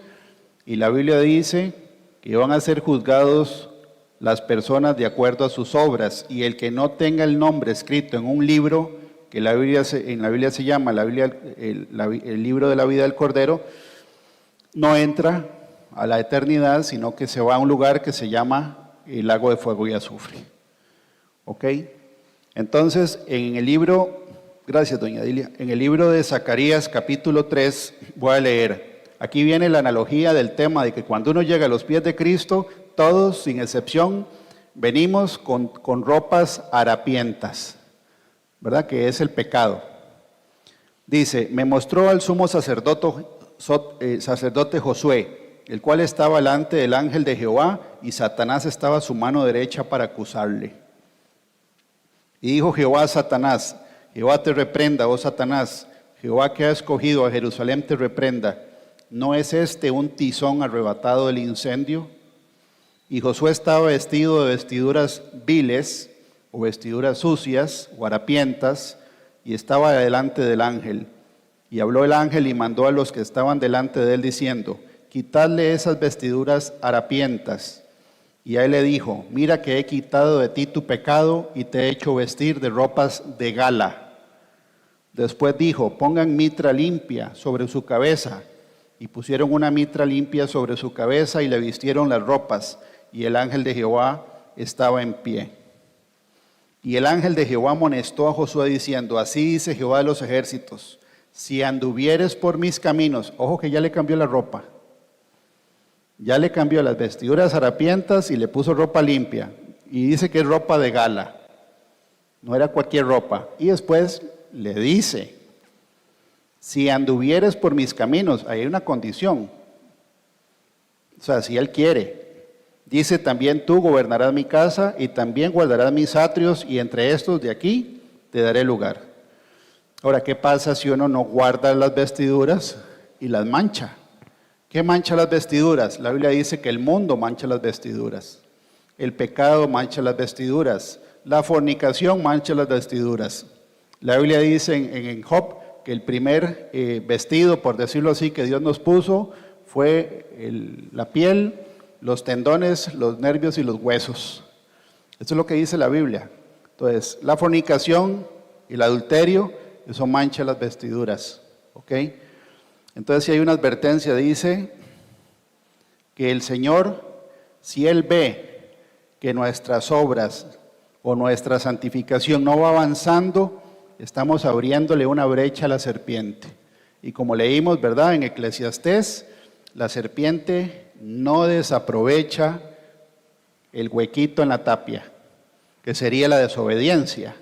y la Biblia dice que van a ser juzgados las personas de acuerdo a sus obras, y el que no tenga el nombre escrito en un libro, que en la Biblia se llama el libro de la vida del Cordero, no entra a la eternidad, sino que se va a un lugar que se llama el lago de fuego y azufre. ¿Ok? Entonces, en el libro, gracias doña Dilia, en el libro de Zacarías capítulo 3, voy a leer. Aquí viene la analogía del tema de que cuando uno llega a los pies de Cristo, todos, sin excepción, venimos con ropas harapientas, ¿verdad? Que es el pecado. Dice: me mostró al sumo sacerdote Josué, el cual estaba delante del ángel de Jehová, y Satanás estaba a su mano derecha para acusarle. Y dijo Jehová a Satanás: Jehová te reprenda, oh Satanás, Jehová que ha escogido a Jerusalén te reprenda. ¿No es este un tizón arrebatado del incendio? Y Josué estaba vestido de vestiduras viles, o vestiduras sucias, o harapientas, y estaba delante del ángel. Y habló el ángel y mandó a los que estaban delante de él diciendo: quitadle esas vestiduras harapientas. Y a él le dijo, mira que he quitado de ti tu pecado y te he hecho vestir de ropas de gala. Después dijo, pongan mitra limpia sobre su cabeza. Y pusieron una mitra limpia sobre su cabeza y le vistieron las ropas. Y el ángel de Jehová estaba en pie. Y el ángel de Jehová amonestó a Josué diciendo, así dice Jehová de los ejércitos, si anduvieres por mis caminos, ojo que ya le cambió la ropa, ya le cambió las vestiduras harapientas y le puso ropa limpia. Y dice que es ropa de gala, no era cualquier ropa. Y después le dice, si anduvieres por mis caminos, ahí hay una condición. O sea, si él quiere. Dice, también tú gobernarás mi casa y también guardarás mis atrios y entre estos de aquí te daré lugar. Ahora, ¿qué pasa si uno no guarda las vestiduras y las mancha? ¿Qué mancha las vestiduras? La Biblia dice que el mundo mancha las vestiduras. El pecado mancha las vestiduras. La fornicación mancha las vestiduras. La Biblia dice en Job que el primer vestido, por decirlo así, que Dios nos puso fue la piel, los tendones, los nervios y los huesos. Eso es lo que dice la Biblia. Entonces, la fornicación y el adulterio, eso mancha las vestiduras. ¿Ok? Entonces, si hay una advertencia, dice que el Señor, si Él ve que nuestras obras o nuestra santificación no va avanzando, estamos abriéndole una brecha a la serpiente. Y como leímos, ¿verdad? En Eclesiastés, la serpiente no desaprovecha el huequito en la tapia, que sería la desobediencia,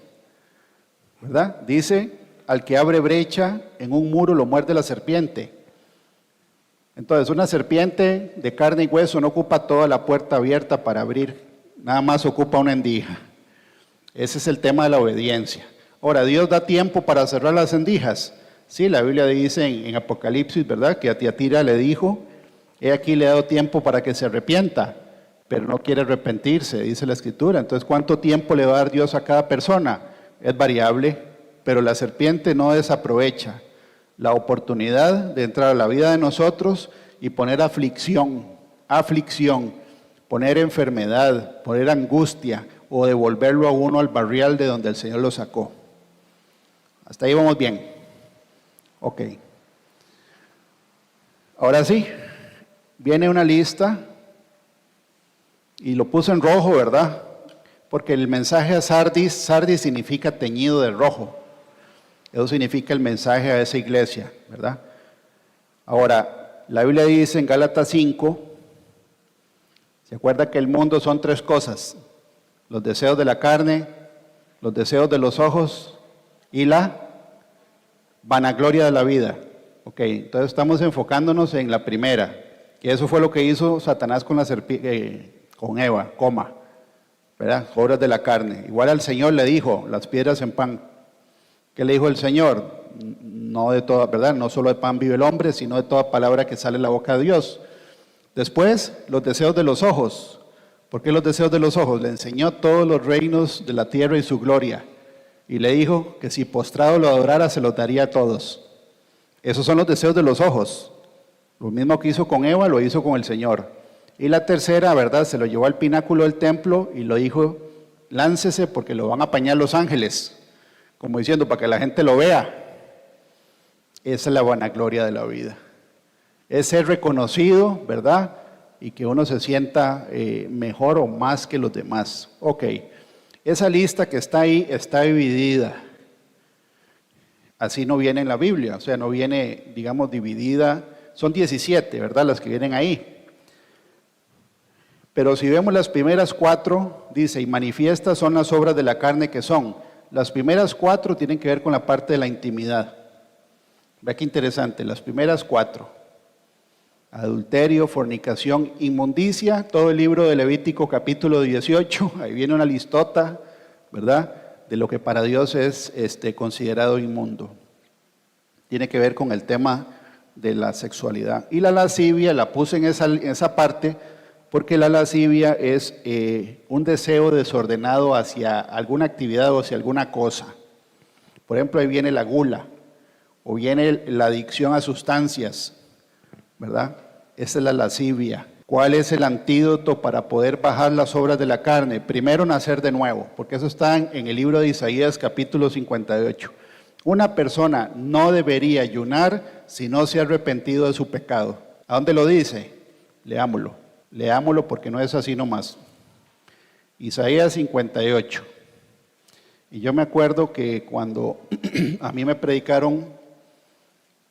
¿verdad? Dice, al que abre brecha en un muro lo muerde la serpiente. Entonces, una serpiente de carne y hueso no ocupa toda la puerta abierta para abrir, nada más ocupa una endija. Ese es el tema de la obediencia. Ahora, ¿Dios da tiempo para cerrar las endijas? Sí, la Biblia dice en Apocalipsis, ¿verdad? Que a Tiatira le dijo, he aquí le he dado tiempo para que se arrepienta, pero no quiere arrepentirse, dice la Escritura. Entonces, ¿cuánto tiempo le va a dar Dios a cada persona? Es variable, pero la serpiente no desaprovecha la oportunidad de entrar a la vida de nosotros y poner aflicción, poner enfermedad, poner angustia o devolverlo a uno al barrial de donde el Señor lo sacó. Hasta ahí vamos bien. Ok. Ahora sí, viene una lista y lo puse en rojo, ¿verdad? Porque el mensaje a Sardis, Sardis significa teñido de rojo. Eso significa el mensaje a esa iglesia, ¿verdad? Ahora, la Biblia dice en Gálatas 5, ¿se acuerda que el mundo son tres cosas? Los deseos de la carne, los deseos de los ojos y la vanagloria de la vida. Ok, entonces estamos enfocándonos en la primera, que eso fue lo que hizo Satanás con con Eva, ¿verdad? Obras de la carne. Igual al Señor le dijo, las piedras en pan. ¿Qué le dijo el Señor? No de toda, ¿verdad? No solo de pan vive el hombre, sino de toda palabra que sale de la boca de Dios. Después, los deseos de los ojos. ¿Por qué los deseos de los ojos? Le enseñó todos los reinos de la tierra y su gloria. Y le dijo que si postrado lo adorara, se los daría a todos. Esos son los deseos de los ojos. Lo mismo que hizo con Eva, lo hizo con el Señor. Y la tercera, ¿verdad? Se lo llevó al pináculo del templo y lo dijo, láncese porque lo van a apañar los ángeles. Como diciendo, para que la gente lo vea. Esa es la vanagloria de la vida. Es ser reconocido, ¿verdad? Y que uno se sienta mejor o más que los demás. Ok, esa lista que está ahí está dividida. Así no viene en la Biblia, o sea, no viene, digamos, dividida. Son 17, ¿verdad? Las que vienen ahí. Pero si vemos las primeras 4, dice, y manifiestas son las obras de la carne que son. Las primeras 4 tienen que ver con la parte de la intimidad. Vea qué interesante, las primeras 4. Adulterio, fornicación, inmundicia, todo el libro de Levítico capítulo 18, ahí viene una listota, ¿verdad? De lo que para Dios es considerado inmundo. Tiene que ver con el tema de la sexualidad. Y la lascivia la puse en esa parte porque la lascivia es un deseo desordenado hacia alguna actividad o hacia alguna cosa. Por ejemplo, ahí viene la gula o viene la adicción a sustancias, ¿verdad? Esa es la lascivia. ¿Cuál es el antídoto para poder bajar las obras de la carne? Primero, nacer de nuevo, porque eso está en el libro de Isaías capítulo 58. Una persona no debería ayunar si no se ha arrepentido de su pecado. ¿A dónde lo dice? Leámoslo porque no es así nomás. Isaías 58. Y yo me acuerdo que cuando a mí me predicaron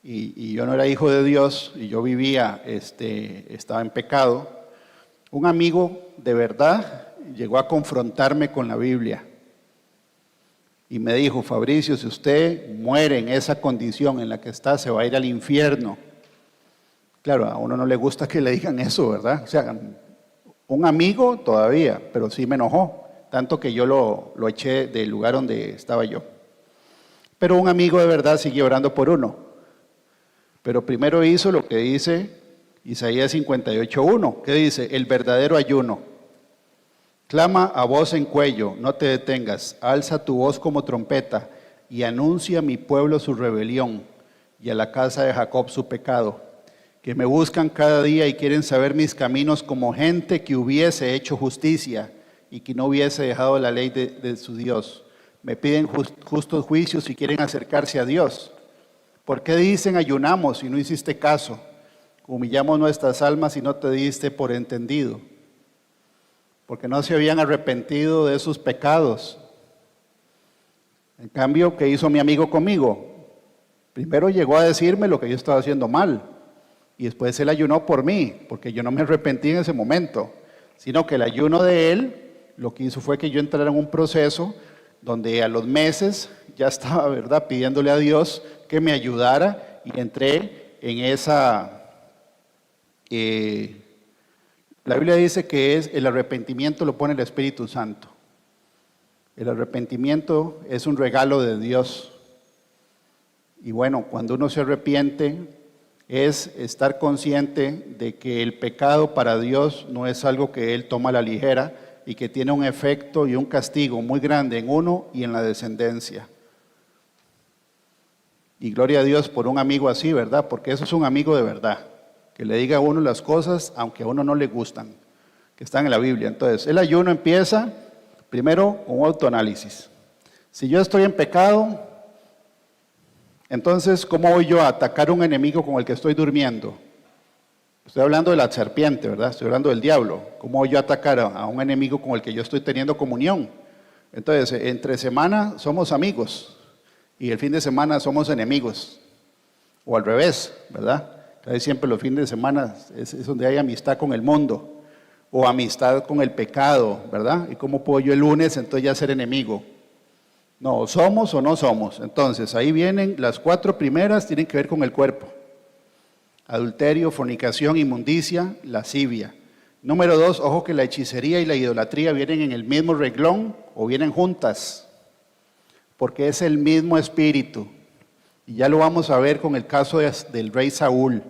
y yo no era hijo de Dios y yo vivía, estaba en pecado, un amigo de verdad llegó a confrontarme con la Biblia y me dijo: Fabricio, si usted muere en esa condición en la que está, se va a ir al infierno. Claro, a uno no le gusta que le digan eso, ¿verdad? O sea, un amigo todavía, pero sí me enojó, tanto que yo lo eché del lugar donde estaba yo. Pero un amigo de verdad siguió orando por uno. Pero primero hizo lo que dice Isaías 58:1. ¿Qué dice? El verdadero ayuno. Clama a voz en cuello, no te detengas, alza tu voz como trompeta y anuncia a mi pueblo su rebelión y a la casa de Jacob su pecado, que me buscan cada día y quieren saber mis caminos como gente que hubiese hecho justicia y que no hubiese dejado la ley de su Dios. Me piden justos juicios y quieren acercarse a Dios. ¿Por qué dicen ayunamos y no hiciste caso? Humillamos nuestras almas y no te diste por entendido. Porque no se habían arrepentido de sus pecados. En cambio, ¿qué hizo mi amigo conmigo? Primero llegó a decirme lo que yo estaba haciendo mal. Y después él ayunó por mí, porque yo no me arrepentí en ese momento. Sino que el ayuno de él, lo que hizo fue que yo entrara en un proceso donde a los meses ya estaba, ¿verdad?, pidiéndole a Dios que me ayudara, y entré en esa, la Biblia dice que es el arrepentimiento lo pone el Espíritu Santo. El arrepentimiento es un regalo de Dios. Y bueno, cuando uno se arrepiente es estar consciente de que el pecado para Dios no es algo que Él toma a la ligera y que tiene un efecto y un castigo muy grande en uno y en la descendencia. Y gloria a Dios por un amigo así, ¿verdad? Porque eso es un amigo de verdad, que le diga a uno las cosas aunque a uno no le gustan, que están en la Biblia. Entonces, el ayuno empieza primero con un autoanálisis. Si yo estoy en pecado, entonces, ¿cómo voy yo a atacar a un enemigo con el que estoy durmiendo? Estoy hablando de la serpiente, ¿verdad? Estoy hablando del diablo. ¿Cómo voy yo a atacar a un enemigo con el que yo estoy teniendo comunión? Entonces, entre semana somos amigos y el fin de semana somos enemigos. O al revés, ¿verdad? Casi siempre los fines de semana es donde hay amistad con el mundo o amistad con el pecado, ¿verdad? ¿Y cómo puedo yo el lunes entonces ya ser enemigo? No, somos o no somos. Entonces, ahí vienen las 4 primeras, tienen que ver con el cuerpo. Adulterio, fornicación, inmundicia, lascivia. Número 2, ojo que la hechicería y la idolatría vienen en el mismo renglón o vienen juntas, porque es el mismo espíritu. Y ya lo vamos a ver con el caso del rey Saúl.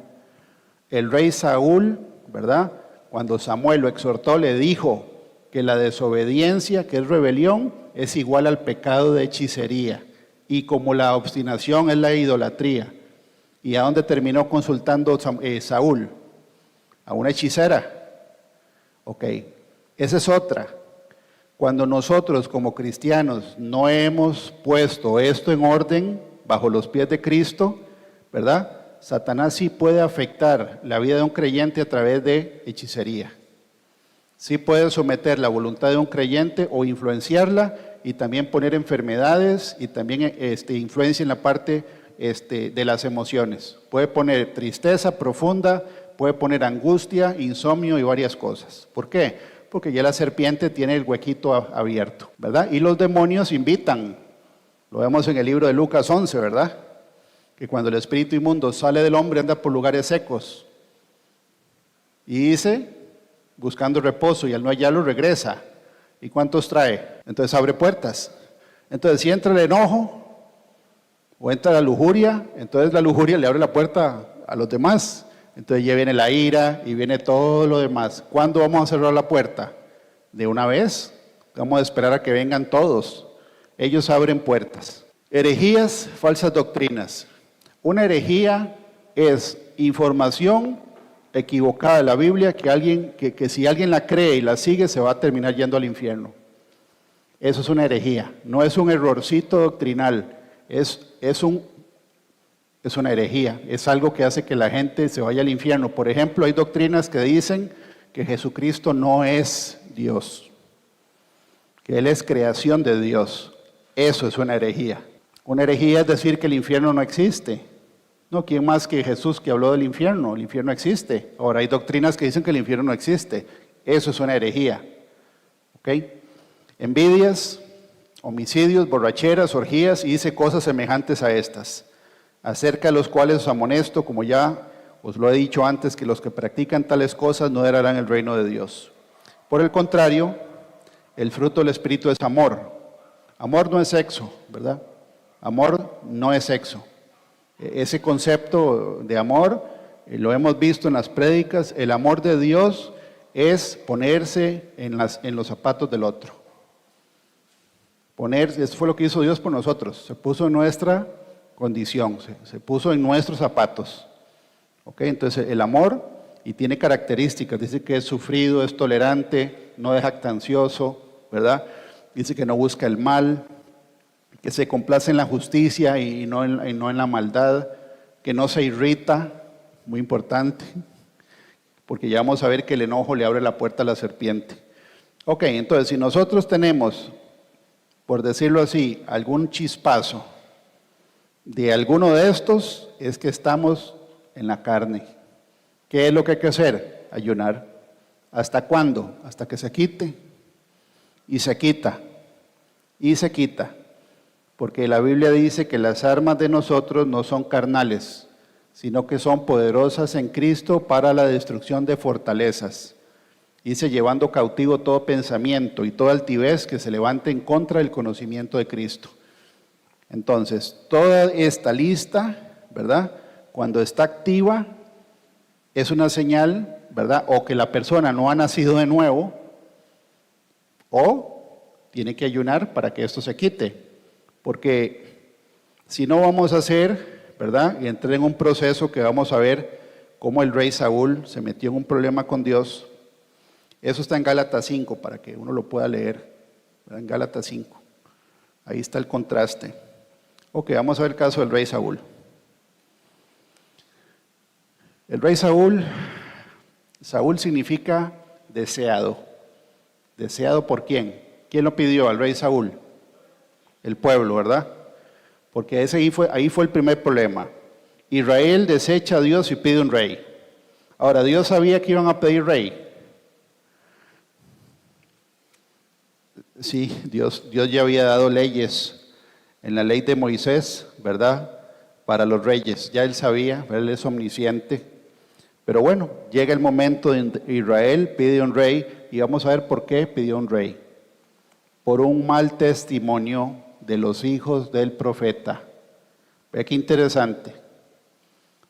El rey Saúl, ¿verdad?, cuando Samuel lo exhortó, le dijo que la desobediencia, que es rebelión, es igual al pecado de hechicería. Y como la obstinación es la idolatría. ¿Y a dónde terminó consultando Saúl? A una hechicera. Ok, esa es otra. Cuando nosotros como cristianos no hemos puesto esto en orden bajo los pies de Cristo, ¿verdad? Satanás sí puede afectar la vida de un creyente a través de hechicería. Sí puede someter la voluntad de un creyente o influenciarla y también poner enfermedades y también influencia en la parte de las emociones. Puede poner tristeza profunda, puede poner angustia, insomnio y varias cosas. ¿Por qué? Porque ya la serpiente tiene el huequito abierto, ¿verdad? Y los demonios invitan. Lo vemos en el libro de Lucas 11, ¿verdad? Que cuando el espíritu inmundo sale del hombre anda por lugares secos. Y dice, buscando reposo, y al no hallarlo regresa. ¿Y cuántos trae? Entonces abre puertas. Entonces si entra el enojo o entra la lujuria, entonces la lujuria le abre la puerta a los demás. Entonces ya viene la ira y viene todo lo demás. ¿Cuándo vamos a cerrar la puerta? ¿De una vez? Vamos a esperar a que vengan todos. Ellos abren puertas. Herejías, falsas doctrinas. Una herejía es información equivocada de la Biblia que si alguien la cree y la sigue se va a terminar yendo al infierno. Eso es una herejía, no es un errorcito doctrinal, es una herejía, es algo que hace que la gente se vaya al infierno. Por ejemplo, hay doctrinas que dicen que Jesucristo no es Dios, que Él es creación de Dios. Eso es una herejía. Una herejía es decir que el infierno no existe. No, ¿quién más que Jesús que habló del infierno? El infierno existe. Ahora hay doctrinas que dicen que el infierno no existe. Eso es una herejía. ¿Ok? Envidias, homicidios, borracheras, orgías, y dice cosas semejantes a estas, acerca de los cuales os amonesto, como ya os lo he dicho antes, que los que practican tales cosas no heredarán el reino de Dios. Por el contrario, el fruto del Espíritu es amor. Amor no es sexo, ¿verdad? Amor no es sexo. Ese concepto de amor lo hemos visto en las prédicas. El amor de Dios es ponerse en los zapatos del otro. Eso fue lo que hizo Dios por nosotros. Se puso en nuestra condición, se puso en nuestros zapatos. ¿Ok? Entonces el amor, y tiene características, dice que es sufrido, es tolerante, no es jactancioso, ¿verdad? Dice que no busca el mal, que se complace en la justicia y no en la maldad, que no se irrita, muy importante, porque ya vamos a ver que el enojo le abre la puerta a la serpiente. Ok, entonces si nosotros tenemos, por decirlo así, algún chispazo de alguno de estos, es que estamos en la carne. ¿Qué es lo que hay que hacer? Ayunar. ¿Hasta cuándo? Hasta que se quite. Y se quita. Y se quita. Porque la Biblia dice que las armas de nosotros no son carnales, sino que son poderosas en Cristo para la destrucción de fortalezas. Dice, llevando cautivo todo pensamiento y toda altivez que se levante en contra del conocimiento de Cristo. Entonces, toda esta lista, ¿verdad? Cuando está activa, es una señal, ¿verdad? O que la persona no ha nacido de nuevo, o tiene que ayunar para que esto se quite. Porque si no vamos a hacer, ¿verdad? Y entré en un proceso que vamos a ver cómo el rey Saúl se metió en un problema con Dios. Eso está en Gálatas 5, para que uno lo pueda leer, ¿verdad? En Gálatas 5. Ahí está el contraste. Ok, vamos a ver el caso del rey Saúl. El rey Saúl significa deseado. ¿Deseado por quién? ¿Quién lo pidió al rey Saúl? El pueblo, ¿verdad? Porque ahí fue el primer problema. Israel desecha a Dios y pide un rey. Ahora, Dios sabía que iban a pedir rey. Sí, Dios ya había dado leyes en la ley de Moisés, ¿verdad? Para los reyes, ya él sabía, él es omnisciente. Pero bueno, llega el momento de Israel, pide un rey, y vamos a ver por qué pidió un rey. Por un mal testimonio de los hijos del profeta. Ve qué interesante.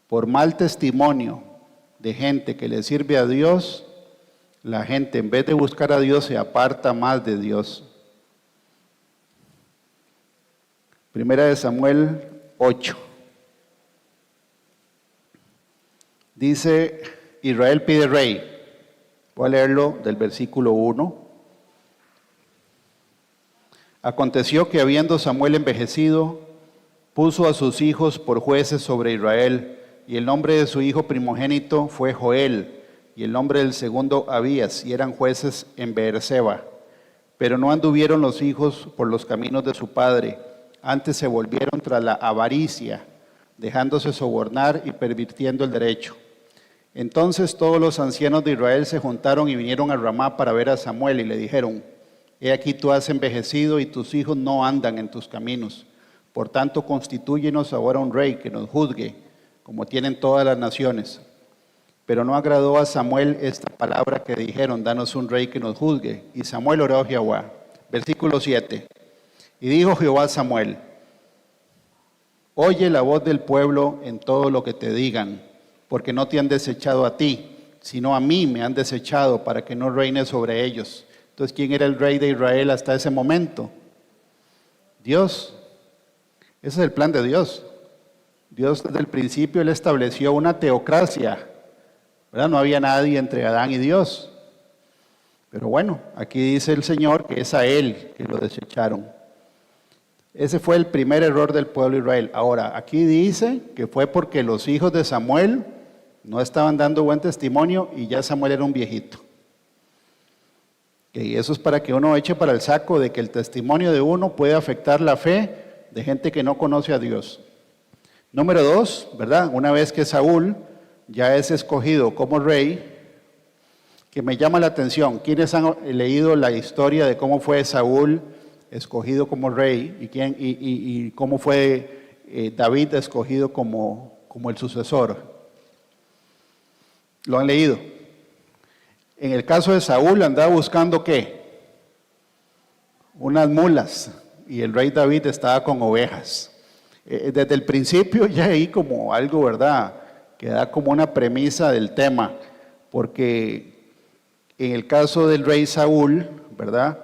Por mal testimonio de gente que le sirve a Dios, la gente en vez de buscar a Dios se aparta más de Dios. Primera de Samuel 8. Dice, Israel pide rey. Voy a leerlo del versículo 1. Aconteció que habiendo Samuel envejecido, puso a sus hijos por jueces sobre Israel, y el nombre de su hijo primogénito fue Joel, y el nombre del segundo Abías, y eran jueces en Beerseba. Pero no anduvieron los hijos por los caminos de su padre, antes se volvieron tras la avaricia, dejándose sobornar y pervirtiendo el derecho. Entonces todos los ancianos de Israel se juntaron y vinieron a Ramá para ver a Samuel, y le dijeron, he aquí tú has envejecido y tus hijos no andan en tus caminos. Por tanto, constitúyenos ahora un rey que nos juzgue, como tienen todas las naciones. Pero no agradó a Samuel esta palabra que dijeron, danos un rey que nos juzgue. Y Samuel oró a Jehová. Versículo 7. Y dijo Jehová a Samuel, oye la voz del pueblo en todo lo que te digan, porque no te han desechado a ti, sino a mí me han desechado para que no reine sobre ellos. Entonces, ¿quién era el rey de Israel hasta ese momento? Dios. Ese es el plan de Dios. Dios desde el principio, Él estableció una teocracia, ¿verdad? No había nadie entre Adán y Dios. Pero bueno, aquí dice el Señor que es a él que lo desecharon. Ese fue el primer error del pueblo de Israel. Ahora, aquí dice que fue porque los hijos de Samuel no estaban dando buen testimonio y ya Samuel era un viejito. Y eso es para que uno eche para el saco de que el testimonio de uno puede afectar la fe de gente que no conoce a Dios. Número 2, ¿verdad? Una vez que Saúl ya es escogido como rey, que me llama la atención, ¿quiénes han leído la historia de cómo fue Saúl escogido como rey y cómo fue David escogido como el sucesor? ¿Lo han leído? En el caso de Saúl andaba buscando ¿qué? Unas mulas, y el rey David estaba con ovejas. Desde el principio ya ahí como algo, ¿verdad?, que da como una premisa del tema, porque en el caso del rey Saúl, ¿verdad?,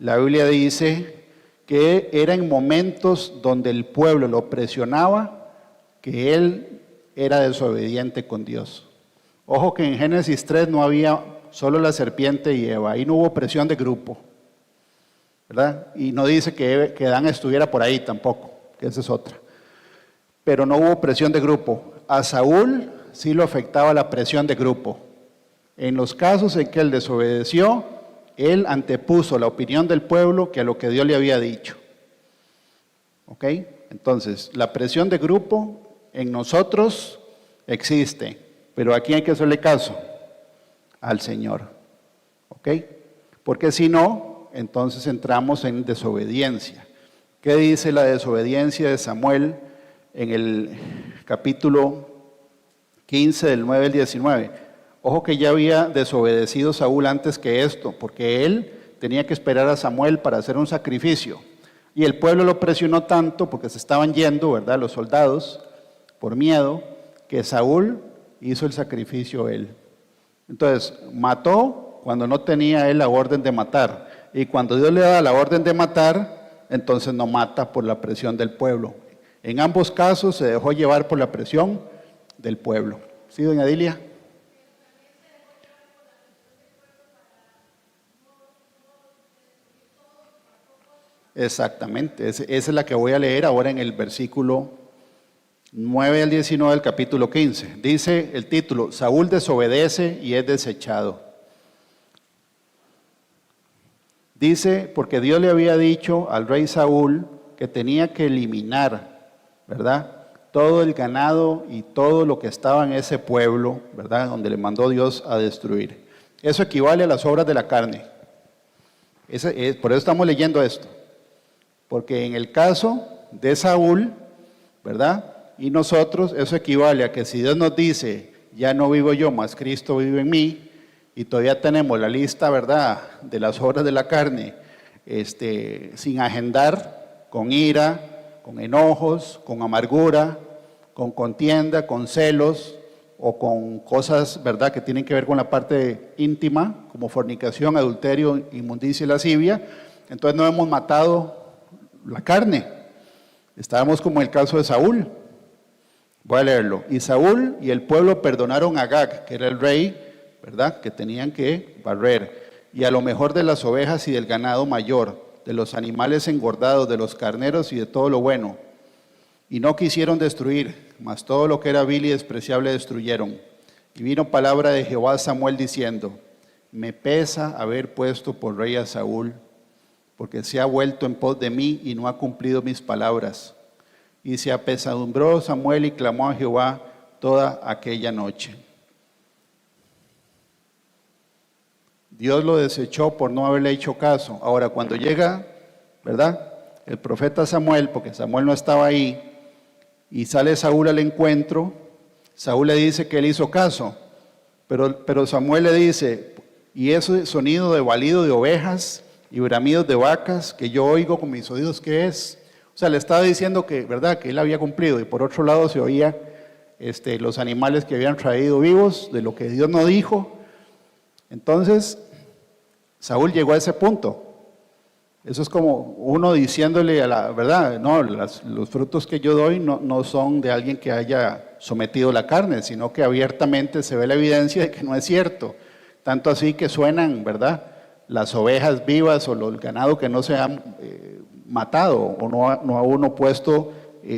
la Biblia dice que era en momentos donde el pueblo lo presionaba que él era desobediente con Dios. Ojo que en Génesis 3 no había solo la serpiente y Eva, ahí no hubo presión de grupo, ¿verdad? Y no dice que Adán estuviera por ahí tampoco, que esa es otra. Pero no hubo presión de grupo. A Saúl sí lo afectaba la presión de grupo. En los casos en que él desobedeció, él antepuso la opinión del pueblo que a lo que Dios le había dicho. ¿Ok? Entonces, la presión de grupo en nosotros existe, pero aquí hay que hacerle caso al Señor. ¿Ok? Porque si no, entonces entramos en desobediencia. ¿Qué dice la desobediencia de Samuel en el capítulo 15 del 9 al 19? Ojo que ya había desobedecido Saúl antes que esto, porque él tenía que esperar a Samuel para hacer un sacrificio. Y el pueblo lo presionó tanto, porque se estaban yendo, ¿verdad?, los soldados, por miedo, que Saúl hizo el sacrificio él. Entonces, mató cuando no tenía él la orden de matar. Y cuando Dios le da la orden de matar, entonces no mata por la presión del pueblo. En ambos casos se dejó llevar por la presión del pueblo. ¿Sí, doña Dilia? Exactamente, esa es la que voy a leer ahora en el versículo 9 al 19 del capítulo 15. Dice el título: Saúl desobedece y es desechado. Dice, porque Dios le había dicho al rey Saúl que tenía que eliminar, ¿verdad?, todo el ganado y todo lo que estaba en ese pueblo, ¿verdad?, donde le mandó Dios a destruir. Eso equivale a las obras de la carne. Por eso estamos leyendo esto. Porque en el caso de Saúl, ¿verdad?, y nosotros, eso equivale a que si Dios nos dice, ya no vivo yo, más Cristo vive en mí, y todavía tenemos la lista, ¿verdad?, de las obras de la carne, sin agendar, con ira, con enojos, con amargura, con contienda, con celos, o con cosas, ¿verdad?, que tienen que ver con la parte íntima, como fornicación, adulterio, inmundicia y lascivia. Entonces no hemos matado la carne. Estábamos como en el caso de Saúl. Voy a leerlo. Y Saúl y el pueblo perdonaron a Agag, que era el rey, ¿verdad?, que tenían que barrer, y a lo mejor de las ovejas y del ganado mayor, de los animales engordados, de los carneros y de todo lo bueno. Y no quisieron destruir, mas todo lo que era vil y despreciable destruyeron. Y vino palabra de Jehová a Samuel diciendo: me pesa haber puesto por rey a Saúl, porque se ha vuelto en pos de mí y no ha cumplido mis palabras. Y se apesadumbró Samuel y clamó a Jehová toda aquella noche. Dios lo desechó por no haberle hecho caso. Ahora, cuando llega, ¿verdad?, el profeta Samuel, porque Samuel no estaba ahí, y sale Saúl al encuentro, Saúl le dice que él hizo caso, pero Samuel le dice: y ese sonido de balido de ovejas y bramidos de vacas que yo oigo con mis oídos, ¿qué es? O sea, le estaba diciendo que, ¿verdad?, que él había cumplido, y por otro lado se oía los animales que habían traído vivos, de lo que Dios no dijo. Entonces, Saúl llegó a ese punto. Eso es como uno diciéndole a la verdad: no, los frutos que yo doy no son de alguien que haya sometido a la carne, sino que abiertamente se ve la evidencia de que no es cierto. Tanto así que suenan, ¿verdad?, las ovejas vivas o el ganado que no se han matado o no a uno puesto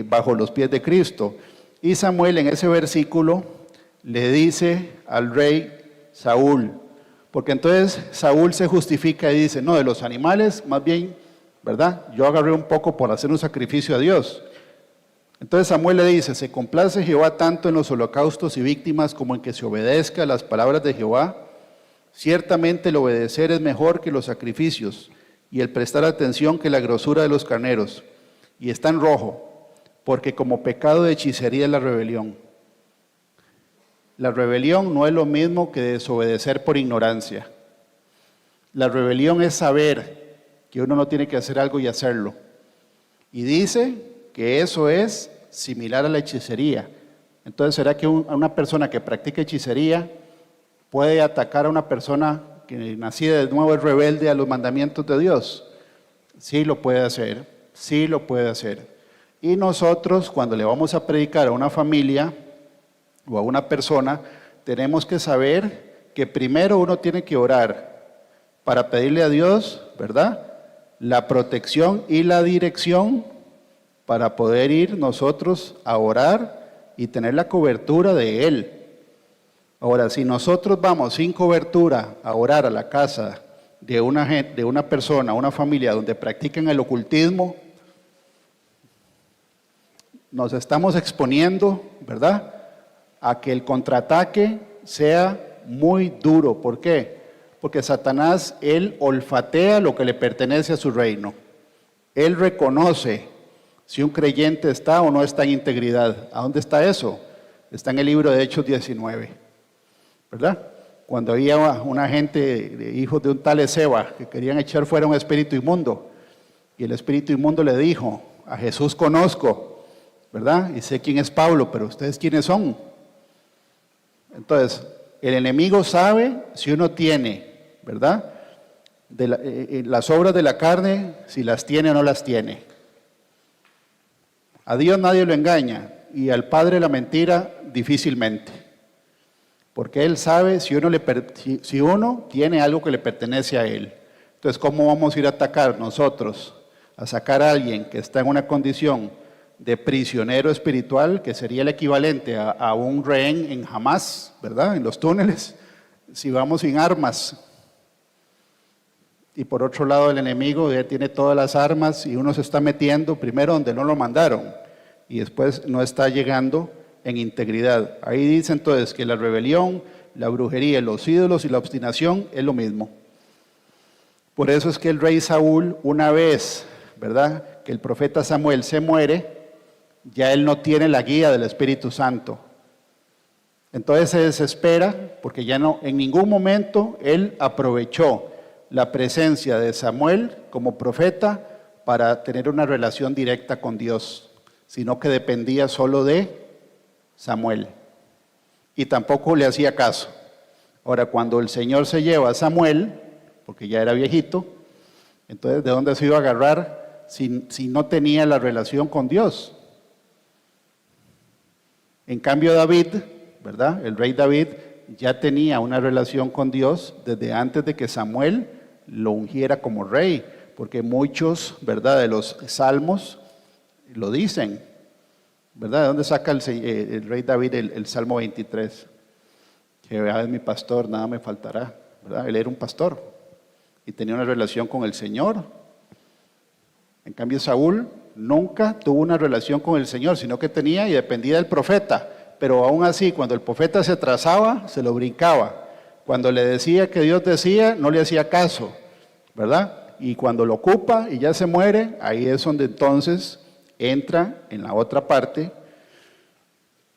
bajo los pies de Cristo. Y Samuel en ese versículo le dice al rey Saúl, porque entonces Saúl se justifica y dice, no, de los animales, más bien, ¿verdad?, yo agarré un poco por hacer un sacrificio a Dios. Entonces Samuel le dice, se complace Jehová tanto en los holocaustos y víctimas como en que se obedezca a las palabras de Jehová. Ciertamente el obedecer es mejor que los sacrificios y el prestar atención que la grosura de los carneros. Y está en rojo, porque como pecado de hechicería es la rebelión. La rebelión no es lo mismo que desobedecer por ignorancia. La rebelión es saber que uno no tiene que hacer algo y hacerlo. Y dice que eso es similar a la hechicería. Entonces, ¿será que una persona que practica hechicería puede atacar a una persona que nacida de nuevo es rebelde a los mandamientos de Dios? Sí lo puede hacer, sí lo puede hacer. Y nosotros, cuando le vamos a predicar a una familia o a una persona, tenemos que saber que primero uno tiene que orar para pedirle a Dios, ¿verdad?, la protección y la dirección para poder ir nosotros a orar y tener la cobertura de Él. Ahora, si nosotros vamos sin cobertura a orar a la casa de una persona, una familia donde practican el ocultismo, nos estamos exponiendo, ¿verdad?, a que el contraataque sea muy duro. ¿Por qué? Porque Satanás, él olfatea lo que le pertenece a su reino. Él reconoce si un creyente está o no está en integridad. ¿A dónde está eso? Está en el libro de Hechos 19, ¿verdad? Cuando había una gente, de hijos de un tal Ezeba, que querían echar fuera un espíritu inmundo, y el espíritu inmundo le dijo, a Jesús conozco, ¿verdad? Y sé quién es Pablo, pero ¿ustedes quiénes son? Entonces, el enemigo sabe si uno tiene, ¿verdad?, las obras de la carne, si las tiene o no las tiene. A Dios nadie lo engaña y al padre la mentira difícilmente, porque Él sabe si uno tiene algo que le pertenece a Él. Entonces, ¿cómo vamos a ir a atacar nosotros, a sacar a alguien que está en una condición de prisionero espiritual, que sería el equivalente a un rehén en Hamás, ¿verdad?, en los túneles, si vamos sin armas? Y por otro lado el enemigo ya tiene todas las armas y uno se está metiendo primero donde no lo mandaron y después no está llegando en integridad. Ahí dice entonces que la rebelión, la brujería, los ídolos y la obstinación es lo mismo. Por eso es que el rey Saúl, una vez, ¿verdad?, que el profeta Samuel se muere, ya él no tiene la guía del Espíritu Santo. Entonces se desespera porque ya no, en ningún momento él aprovechó la presencia de Samuel como profeta para tener una relación directa con Dios, sino que dependía solo de Samuel y tampoco le hacía caso. Ahora, cuando el Señor se lleva a Samuel, porque ya era viejito, entonces ¿de dónde se iba a agarrar si no tenía la relación con Dios? En cambio David, ¿verdad?, el rey David ya tenía una relación con Dios desde antes de que Samuel lo ungiera como rey, porque muchos, ¿verdad?, de los salmos lo dicen, ¿verdad? ¿De dónde saca el rey David el Salmo 23? Jehová es mi pastor, nada me faltará, ¿verdad? Él era un pastor y tenía una relación con el Señor. En cambio Saúl nunca tuvo una relación con el Señor, sino que tenía y dependía del profeta, pero aún así cuando el profeta se atrasaba, se lo brincaba. Cuando le decía que Dios decía, no le hacía caso, ¿verdad? Y cuando lo ocupa y ya se muere, ahí es donde entonces entra en la otra parte,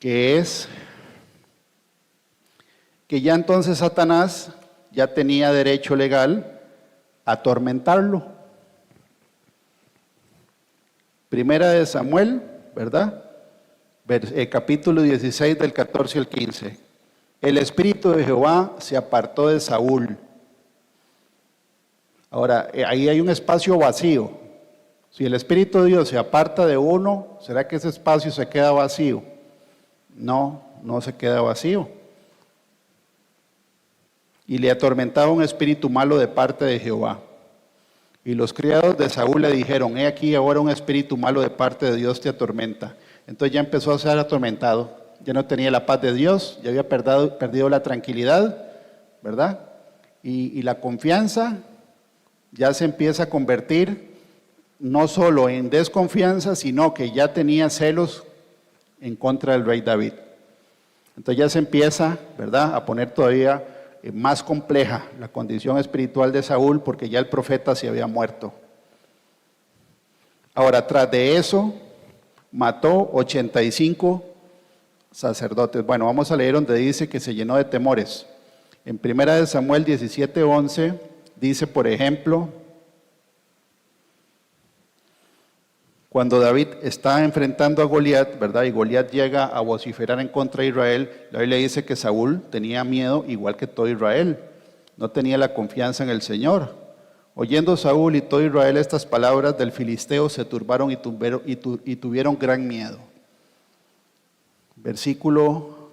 que es que ya entonces Satanás ya tenía derecho legal a atormentarlo. Primera de Samuel, ¿verdad?, capítulo 16 del 14 al 15. El espíritu de Jehová se apartó de Saúl. Ahora, ahí hay un espacio vacío. Si el Espíritu de Dios se aparta de uno, ¿será que ese espacio se queda vacío? No se queda vacío. Y le atormentaba un espíritu malo de parte de Jehová. Y los criados de Saúl le dijeron, he aquí ahora un espíritu malo de parte de Dios te atormenta. Entonces ya empezó a ser atormentado, ya no tenía la paz de Dios, ya había perdido la tranquilidad, ¿verdad? Y la confianza ya se empieza a convertir no solo en desconfianza, sino que ya tenía celos en contra del rey David. Entonces ya se empieza, ¿verdad?, a poner todavía más compleja la condición espiritual de Saúl, porque ya el profeta se había muerto. Ahora, tras de eso, mató 85 sacerdotes. Bueno, vamos a leer donde dice que se llenó de temores. En 1 Samuel 17:11 dice, por ejemplo, cuando David está enfrentando a Goliat, ¿verdad? Y Goliat llega a vociferar en contra de Israel, la Biblia dice que Saúl tenía miedo igual que todo Israel. No tenía la confianza en el Señor. Oyendo Saúl y todo Israel estas palabras del filisteo, se turbaron y tuvieron gran miedo.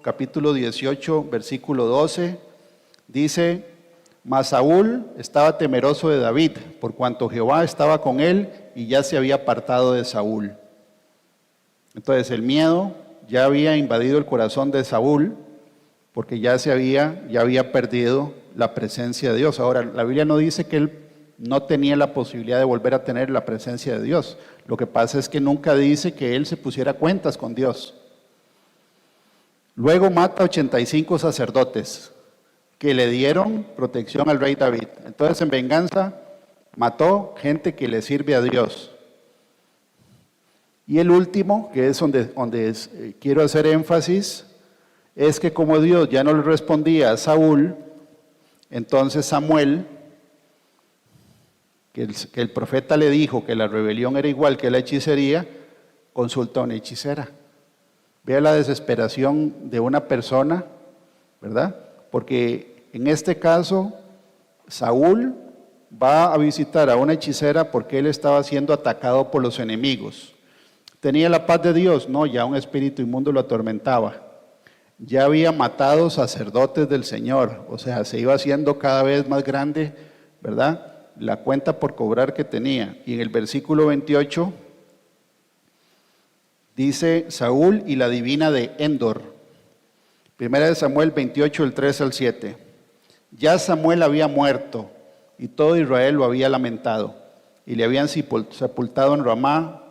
Capítulo 18, versículo 12, dice, mas Saúl estaba temeroso de David, por cuanto Jehová estaba con él y ya se había apartado de Saúl. Entonces el miedo ya había invadido el corazón de Saúl, porque ya había perdido la presencia de Dios. Ahora, la Biblia no dice que él no tenía la posibilidad de volver a tener la presencia de Dios. Lo que pasa es que nunca dice que él se pusiera cuentas con Dios. Luego mata 85 sacerdotes que le dieron protección al rey David. Entonces, en venganza, mató gente que le sirve a Dios. Y el último, que es donde quiero hacer énfasis, es que como Dios ya no le respondía a Saúl, entonces Samuel, que el profeta le dijo que la rebelión era igual que la hechicería, consulta a una hechicera. Vea la desesperación de una persona, ¿verdad? Porque en este caso, Saúl va a visitar a una hechicera porque él estaba siendo atacado por los enemigos. ¿Tenía la paz de Dios? No, ya un espíritu inmundo lo atormentaba. Ya había matado sacerdotes del Señor, o sea, se iba haciendo cada vez más grande, ¿verdad?, la cuenta por cobrar que tenía. Y en el versículo 28 dice Saúl y la divina de Endor. 1 Samuel 28, el 3 al 7. Ya Samuel había muerto y todo Israel lo había lamentado y le habían sepultado en Ramá,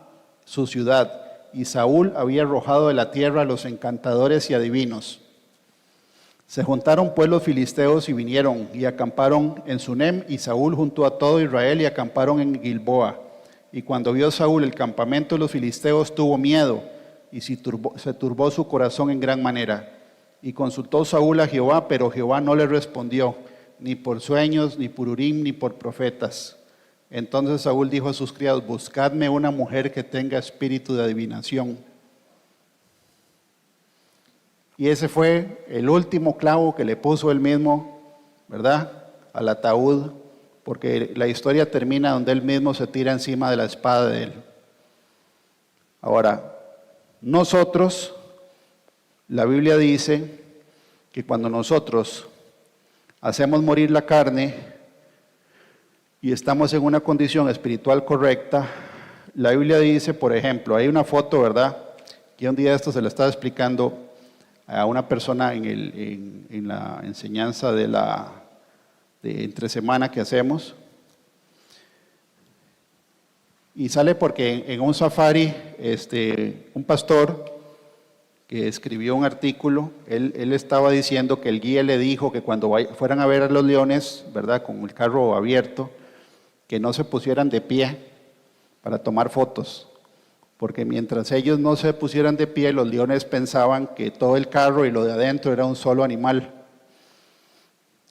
su ciudad, y Saúl había arrojado de la tierra a los encantadores y adivinos. Se juntaron pues los filisteos y vinieron y acamparon en Sunem, y Saúl juntó a todo Israel y acamparon en Gilboa. Y cuando vio Saúl el campamento de los filisteos, tuvo miedo y se turbó su corazón en gran manera. Y consultó Saúl a Jehová, pero Jehová no le respondió, ni por sueños, ni por Urim, ni por profetas. Entonces Saúl dijo a sus criados, buscadme una mujer que tenga espíritu de adivinación. Y ese fue el último clavo que le puso él mismo, ¿verdad?, al ataúd, porque la historia termina donde él mismo se tira encima de la espada de él. Ahora, nosotros, la Biblia dice que cuando nosotros hacemos morir la carne y estamos en una condición espiritual correcta, la Biblia dice, por ejemplo, hay una foto, ¿verdad?, que un día esto se lo estaba explicando a una persona en la enseñanza de entre semana que hacemos, y sale porque en un safari un pastor que escribió un artículo, él estaba diciendo que el guía le dijo que cuando fueran a ver a los leones, ¿verdad?, con el carro abierto, que no se pusieran de pie para tomar fotos, porque mientras ellos no se pusieran de pie, los leones pensaban que todo el carro y lo de adentro era un solo animal.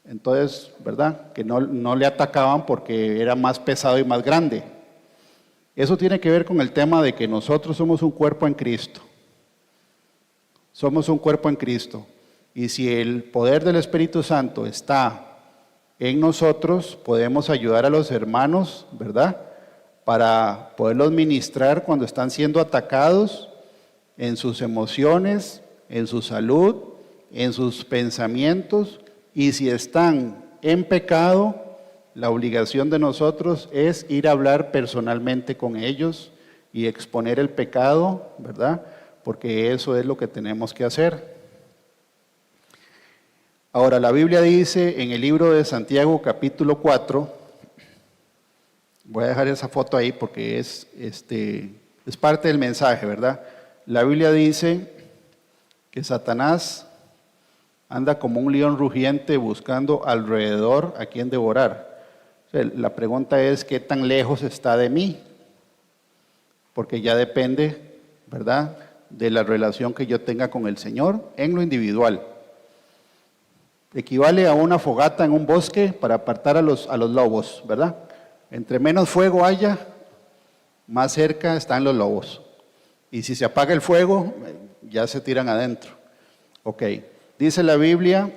Entonces, ¿verdad?, que no le atacaban porque era más pesado y más grande. Eso tiene que ver con el tema de que nosotros somos un cuerpo en Cristo. Somos un cuerpo en Cristo. Y si el poder del Espíritu Santo está en nosotros, podemos ayudar a los hermanos, ¿verdad?, para poderlos ministrar cuando están siendo atacados en sus emociones, en su salud, en sus pensamientos, y si están en pecado, la obligación de nosotros es ir a hablar personalmente con ellos y exponer el pecado, ¿verdad? Porque eso es lo que tenemos que hacer. Ahora, la Biblia dice en el libro de Santiago, capítulo 4, voy a dejar esa foto ahí porque es parte del mensaje, ¿verdad? La Biblia dice que Satanás anda como un león rugiente buscando alrededor a quien devorar. O sea, la pregunta es, ¿qué tan lejos está de mí? Porque ya depende, ¿verdad?, de la relación que yo tenga con el Señor en lo individual. Equivale a una fogata en un bosque para apartar a los lobos, ¿verdad? Entre menos fuego haya, más cerca están los lobos. Y si se apaga el fuego, ya se tiran adentro. Ok, dice la Biblia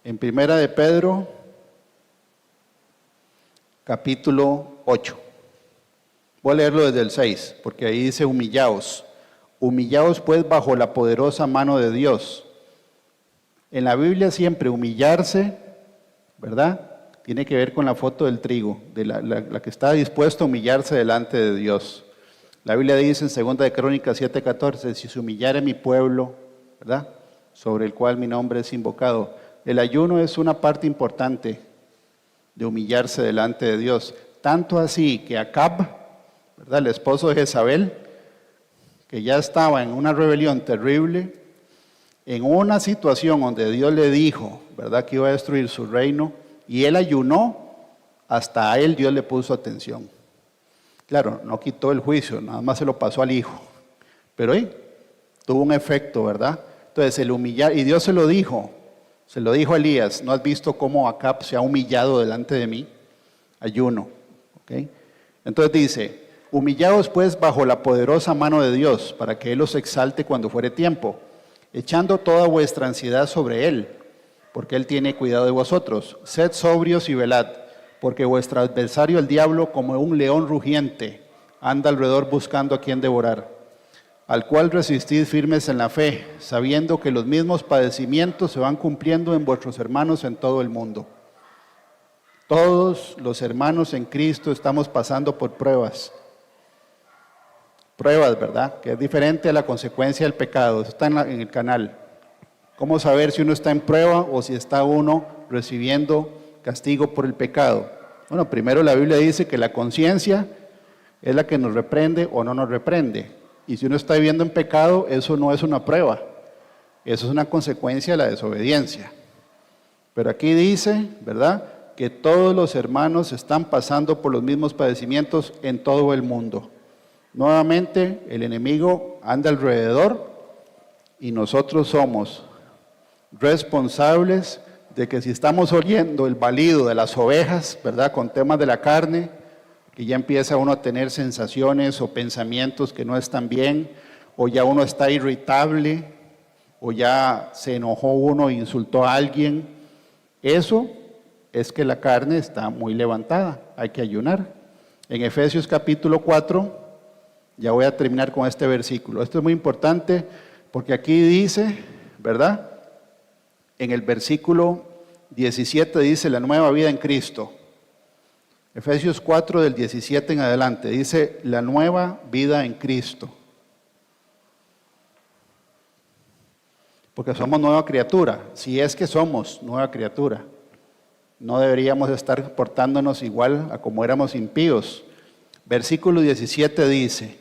en Primera de Pedro, capítulo 8. Voy a leerlo desde el 6, porque ahí dice humillaos. Humillaos pues bajo la poderosa mano de Dios. En la Biblia siempre humillarse, ¿verdad?, tiene que ver con la foto del trigo, de la que está dispuesto a humillarse delante de Dios. La Biblia dice en 2 de Crónicas 7:14, si se humillare mi pueblo, ¿verdad?, sobre el cual mi nombre es invocado. El ayuno es una parte importante de humillarse delante de Dios. Tanto así que Acab, ¿verdad?, el esposo de Jezabel, que ya estaba en una rebelión terrible, en una situación donde Dios le dijo, ¿verdad?, que iba a destruir su reino, y él ayunó, hasta a él Dios le puso atención. Claro, no quitó el juicio, nada más se lo pasó al hijo, pero tuvo un efecto, ¿verdad? Entonces el humillar, y Dios se lo dijo a Elías, ¿no has visto cómo Acab se ha humillado delante de mí? Ayuno, ¿ok? Entonces dice, humillaos pues bajo la poderosa mano de Dios, para que Él os exalte cuando fuere tiempo, echando toda vuestra ansiedad sobre Él, porque Él tiene cuidado de vosotros. Sed sobrios y velad, porque vuestro adversario el diablo, como un león rugiente, anda alrededor buscando a quien devorar, al cual resistid firmes en la fe, sabiendo que los mismos padecimientos se van cumpliendo en vuestros hermanos en todo el mundo. Todos los hermanos en Cristo estamos pasando por pruebas, ¿verdad?, que es diferente a la consecuencia del pecado. Eso está en el canal. ¿Cómo saber si uno está en prueba o si está uno recibiendo castigo por el pecado? Bueno, primero la Biblia dice que la conciencia es la que nos reprende o no nos reprende. Y si uno está viviendo en pecado, eso no es una prueba. Eso es una consecuencia de la desobediencia. Pero aquí dice, ¿verdad?, que todos los hermanos están pasando por los mismos padecimientos en todo el mundo. Nuevamente, el enemigo anda alrededor y nosotros somos responsables de que si estamos oyendo el balido de las ovejas, ¿verdad?, con temas de la carne, que ya empieza uno a tener sensaciones o pensamientos que no están bien, o ya uno está irritable, o ya se enojó uno e insultó a alguien, eso es que la carne está muy levantada, hay que ayunar. En Efesios capítulo 4, ya voy a terminar con este versículo. Esto es muy importante porque aquí dice, ¿verdad?, en el versículo 17 dice la nueva vida en Cristo. Efesios 4 del 17 en adelante dice la nueva vida en Cristo. Porque somos nueva criatura. Si es que somos nueva criatura, no deberíamos estar portándonos igual a como éramos impíos. Versículo 17 dice,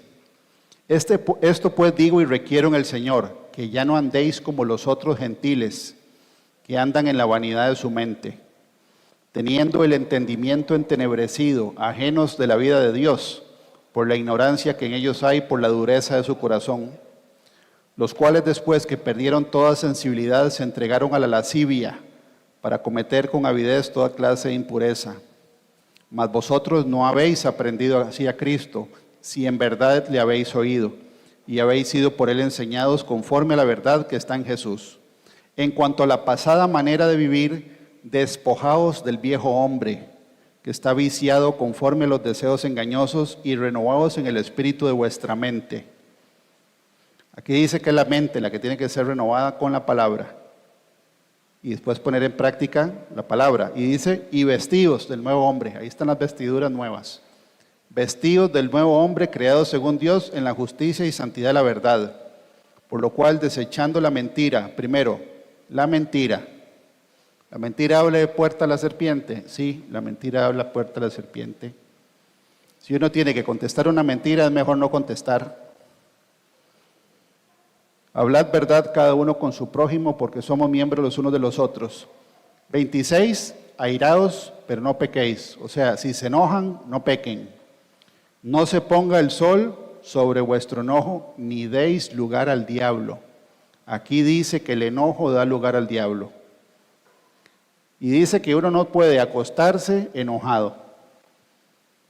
esto pues digo y requiero en el Señor, que ya no andéis como los otros gentiles, que andan en la vanidad de su mente, teniendo el entendimiento entenebrecido, ajenos de la vida de Dios, por la ignorancia que en ellos hay, por la dureza de su corazón, los cuales después que perdieron toda sensibilidad se entregaron a la lascivia, para cometer con avidez toda clase de impureza. Mas vosotros no habéis aprendido así a Cristo, si en verdad le habéis oído, y habéis sido por él enseñados conforme a la verdad que está en Jesús. En cuanto a la pasada manera de vivir, despojaos del viejo hombre, que está viciado conforme a los deseos engañosos, y renovaos en el espíritu de vuestra mente. Aquí dice que es la mente la que tiene que ser renovada con la palabra y después poner en práctica la palabra. Y dice, y vestidos del nuevo hombre. Ahí están las vestiduras nuevas. Vestidos del nuevo hombre creado según Dios en la justicia y santidad de la verdad. Por lo cual, desechando la mentira, primero, la mentira. ¿La mentira habla de puerta a la serpiente? Sí, la mentira habla puerta a la serpiente. Si uno tiene que contestar una mentira, es mejor no contestar. Hablad verdad cada uno con su prójimo, porque somos miembros los unos de los otros. 26, airaos, pero no pequéis. O sea, si se enojan, no pequen. No se ponga el sol sobre vuestro enojo, ni deis lugar al diablo. Aquí dice que el enojo da lugar al diablo. Y dice que uno no puede acostarse enojado,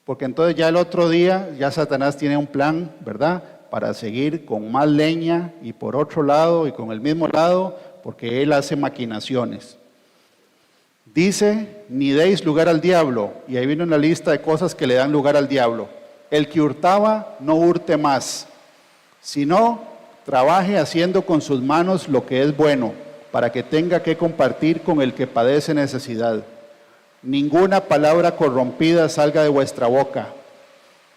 porque entonces ya el otro día, ya Satanás tiene un plan, ¿verdad?, para seguir con más leña y por otro lado y con el mismo lado, porque él hace maquinaciones. Dice, ni deis lugar al diablo, y ahí viene una lista de cosas que le dan lugar al diablo. El que hurtaba, no hurte más, sino trabaje haciendo con sus manos lo que es bueno, para que tenga que compartir con el que padece necesidad. Ninguna palabra corrompida salga de vuestra boca,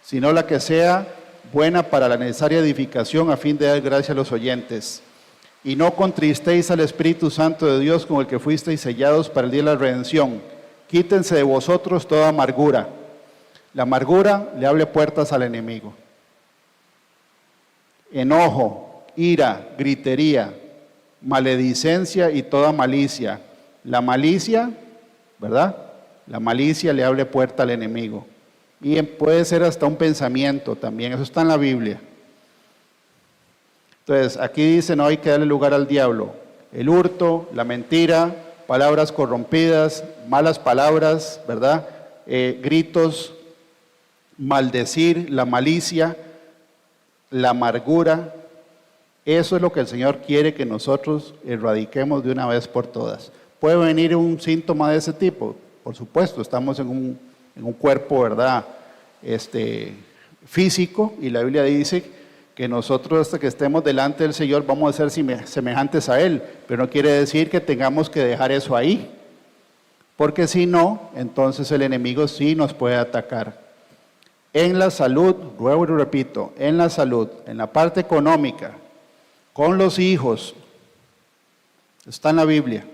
sino la que sea buena para la necesaria edificación, a fin de dar gracia a los oyentes. Y no contristéis al Espíritu Santo de Dios, con el que fuisteis sellados para el día de la redención. Quítense de vosotros toda amargura. La amargura le abre puertas al enemigo. Enojo, ira, gritería, maledicencia y toda malicia. La malicia, ¿verdad? La malicia le abre puerta al enemigo. Y puede ser hasta un pensamiento también, eso está en la Biblia. Entonces, aquí dice, no hay que darle lugar al diablo. El hurto, la mentira, palabras corrompidas, malas palabras, ¿verdad? Gritos, maldecir, la malicia, la amargura. Eso es lo que el Señor quiere que nosotros erradiquemos de una vez por todas. ¿Puede venir un síntoma de ese tipo? Por supuesto, estamos en un cuerpo, ¿verdad?, físico, y la Biblia dice que nosotros hasta que estemos delante del Señor vamos a ser semejantes a Él, pero no quiere decir que tengamos que dejar eso ahí, porque si no, entonces el enemigo sí nos puede atacar. En la salud, luego lo repito, en la salud, en la parte económica, con los hijos, está en la Biblia.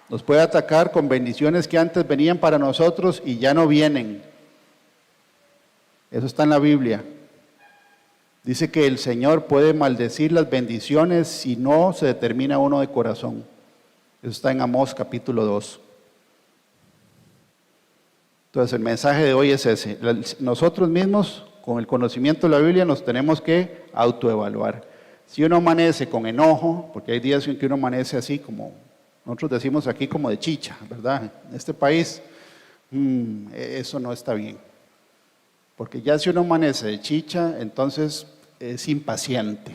Nos puede atacar con bendiciones que antes venían para nosotros y ya no vienen. Eso está en la Biblia. Dice que el Señor puede maldecir las bendiciones si no se determina uno de corazón. Eso está en Amós capítulo 2. Entonces el mensaje de hoy es ese. Nosotros mismos, con el conocimiento de la Biblia, nos tenemos que autoevaluar. Si uno amanece con enojo, porque hay días en que uno amanece así como, nosotros decimos aquí como de chicha, ¿verdad? En este país, eso no está bien. Porque ya si uno amanece de chicha, entonces es impaciente,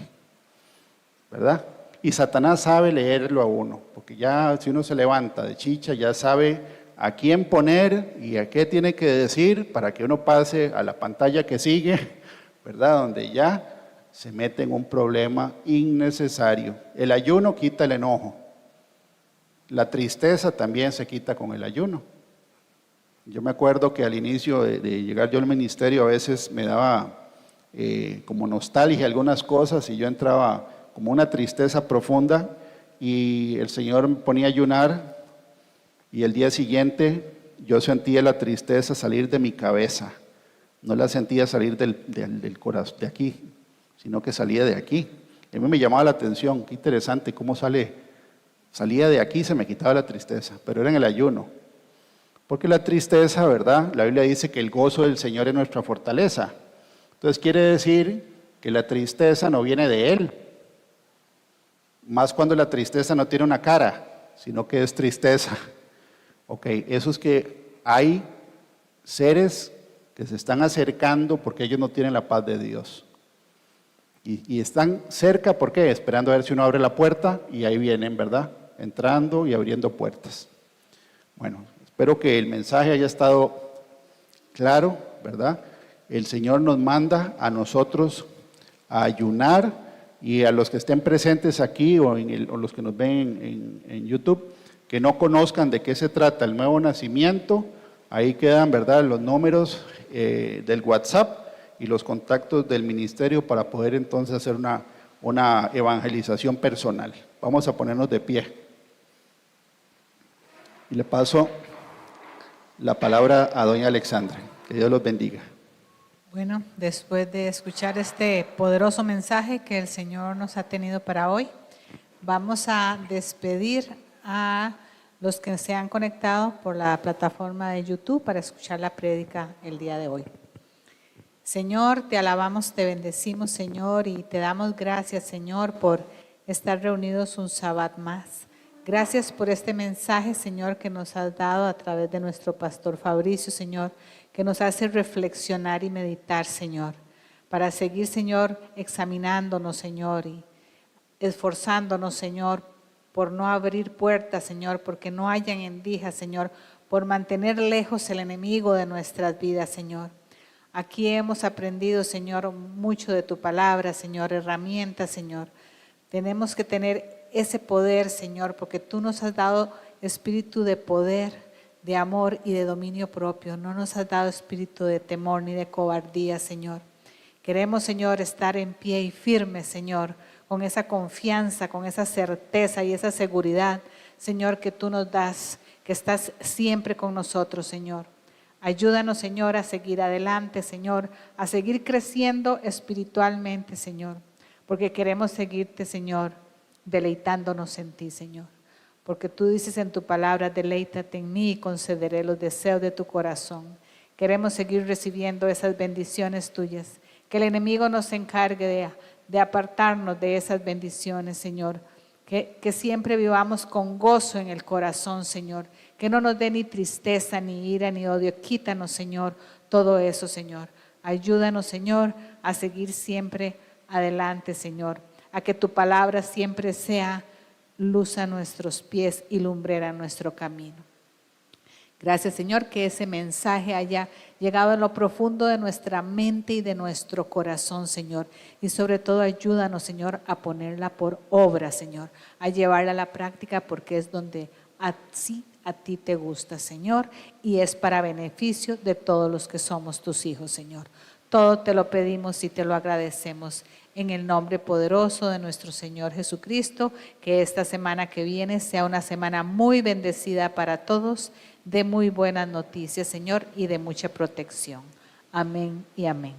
¿verdad? Y Satanás sabe leerlo a uno, porque ya si uno se levanta de chicha, ya sabe a quién poner y a qué tiene que decir para que uno pase a la pantalla que sigue, ¿verdad? Donde ya se mete en un problema innecesario. El ayuno quita el enojo. La tristeza también se quita con el ayuno. Yo me acuerdo que al inicio de llegar yo al ministerio a veces me daba como nostalgia algunas cosas y yo entraba como una tristeza profunda y el Señor me ponía a ayunar y el día siguiente yo sentía la tristeza salir de mi cabeza. No la sentía salir del corazón, de aquí, sino que salía de aquí. A mí me llamaba la atención, qué interesante cómo salía de aquí y se me quitaba la tristeza, pero era en el ayuno. Porque la tristeza, ¿verdad? La Biblia dice que el gozo del Señor es nuestra fortaleza. Entonces quiere decir que la tristeza no viene de Él. Más cuando la tristeza no tiene una cara, sino que es tristeza. Ok, eso es que hay seres que se están acercando porque ellos no tienen la paz de Dios. Y están cerca, ¿por qué? Esperando a ver si uno abre la puerta y ahí vienen, ¿verdad? Entrando y abriendo puertas. Bueno, espero que el mensaje haya estado claro, ¿verdad? El Señor nos manda a nosotros a ayunar Y a los que estén presentes aquí o los que nos ven en YouTube, que no conozcan de qué se trata el nuevo nacimiento, ahí quedan, ¿verdad?, los números del WhatsApp y los contactos del ministerio para poder entonces hacer una evangelización personal. Vamos a ponernos de pie. Y le paso la palabra a doña Alexandra. Que Dios los bendiga. Bueno, después de escuchar este poderoso mensaje que el Señor nos ha tenido para hoy, vamos a despedir a los que se han conectado por la plataforma de YouTube para escuchar la prédica el día de hoy. Señor, te alabamos, te bendecimos, Señor, y te damos gracias, Señor, por estar reunidos un sábado más. Gracias por este mensaje, Señor, que nos has dado a través de nuestro pastor Fabricio, Señor, que nos hace reflexionar y meditar, Señor, para seguir, Señor, examinándonos, Señor, y esforzándonos, Señor, por no abrir puertas, Señor, porque no hayan endijas, Señor, por mantener lejos el enemigo de nuestras vidas, Señor. Aquí hemos aprendido, Señor, mucho de tu palabra, Señor, herramientas, Señor. Tenemos que tener ese poder, Señor, porque tú nos has dado espíritu de poder, de amor y de dominio propio. No nos has dado espíritu de temor ni de cobardía, Señor. Queremos, Señor, estar en pie y firmes, Señor, con esa confianza, con esa certeza y esa seguridad, Señor, que tú nos das, que estás siempre con nosotros, Señor. Ayúdanos, Señor, a seguir adelante, Señor, a seguir creciendo espiritualmente, Señor, porque queremos seguirte, Señor, deleitándonos en ti, Señor. Porque tú dices en tu palabra, deleítate en mí y concederé los deseos de tu corazón. Queremos seguir recibiendo esas bendiciones tuyas. Que el enemigo nos encargue de apartarnos de esas bendiciones, Señor. Que siempre vivamos con gozo en el corazón, Señor. Que no nos dé ni tristeza, ni ira, ni odio. Quítanos, Señor, todo eso, Señor. Ayúdanos, Señor, a seguir siempre adelante, Señor. A que tu palabra siempre sea luz a nuestros pies y lumbrera a nuestro camino. Gracias, Señor, que ese mensaje haya llegado a lo profundo de nuestra mente y de nuestro corazón, Señor. Y sobre todo ayúdanos, Señor, a ponerla por obra, Señor, a llevarla a la práctica, porque es donde así a ti te gusta, Señor, y es para beneficio de todos los que somos tus hijos, Señor. Todo te lo pedimos y te lo agradecemos en el nombre poderoso de nuestro Señor Jesucristo. Que esta semana que viene sea una semana muy bendecida para todos, de muy buenas noticias, Señor, y de mucha protección. Amén y amén.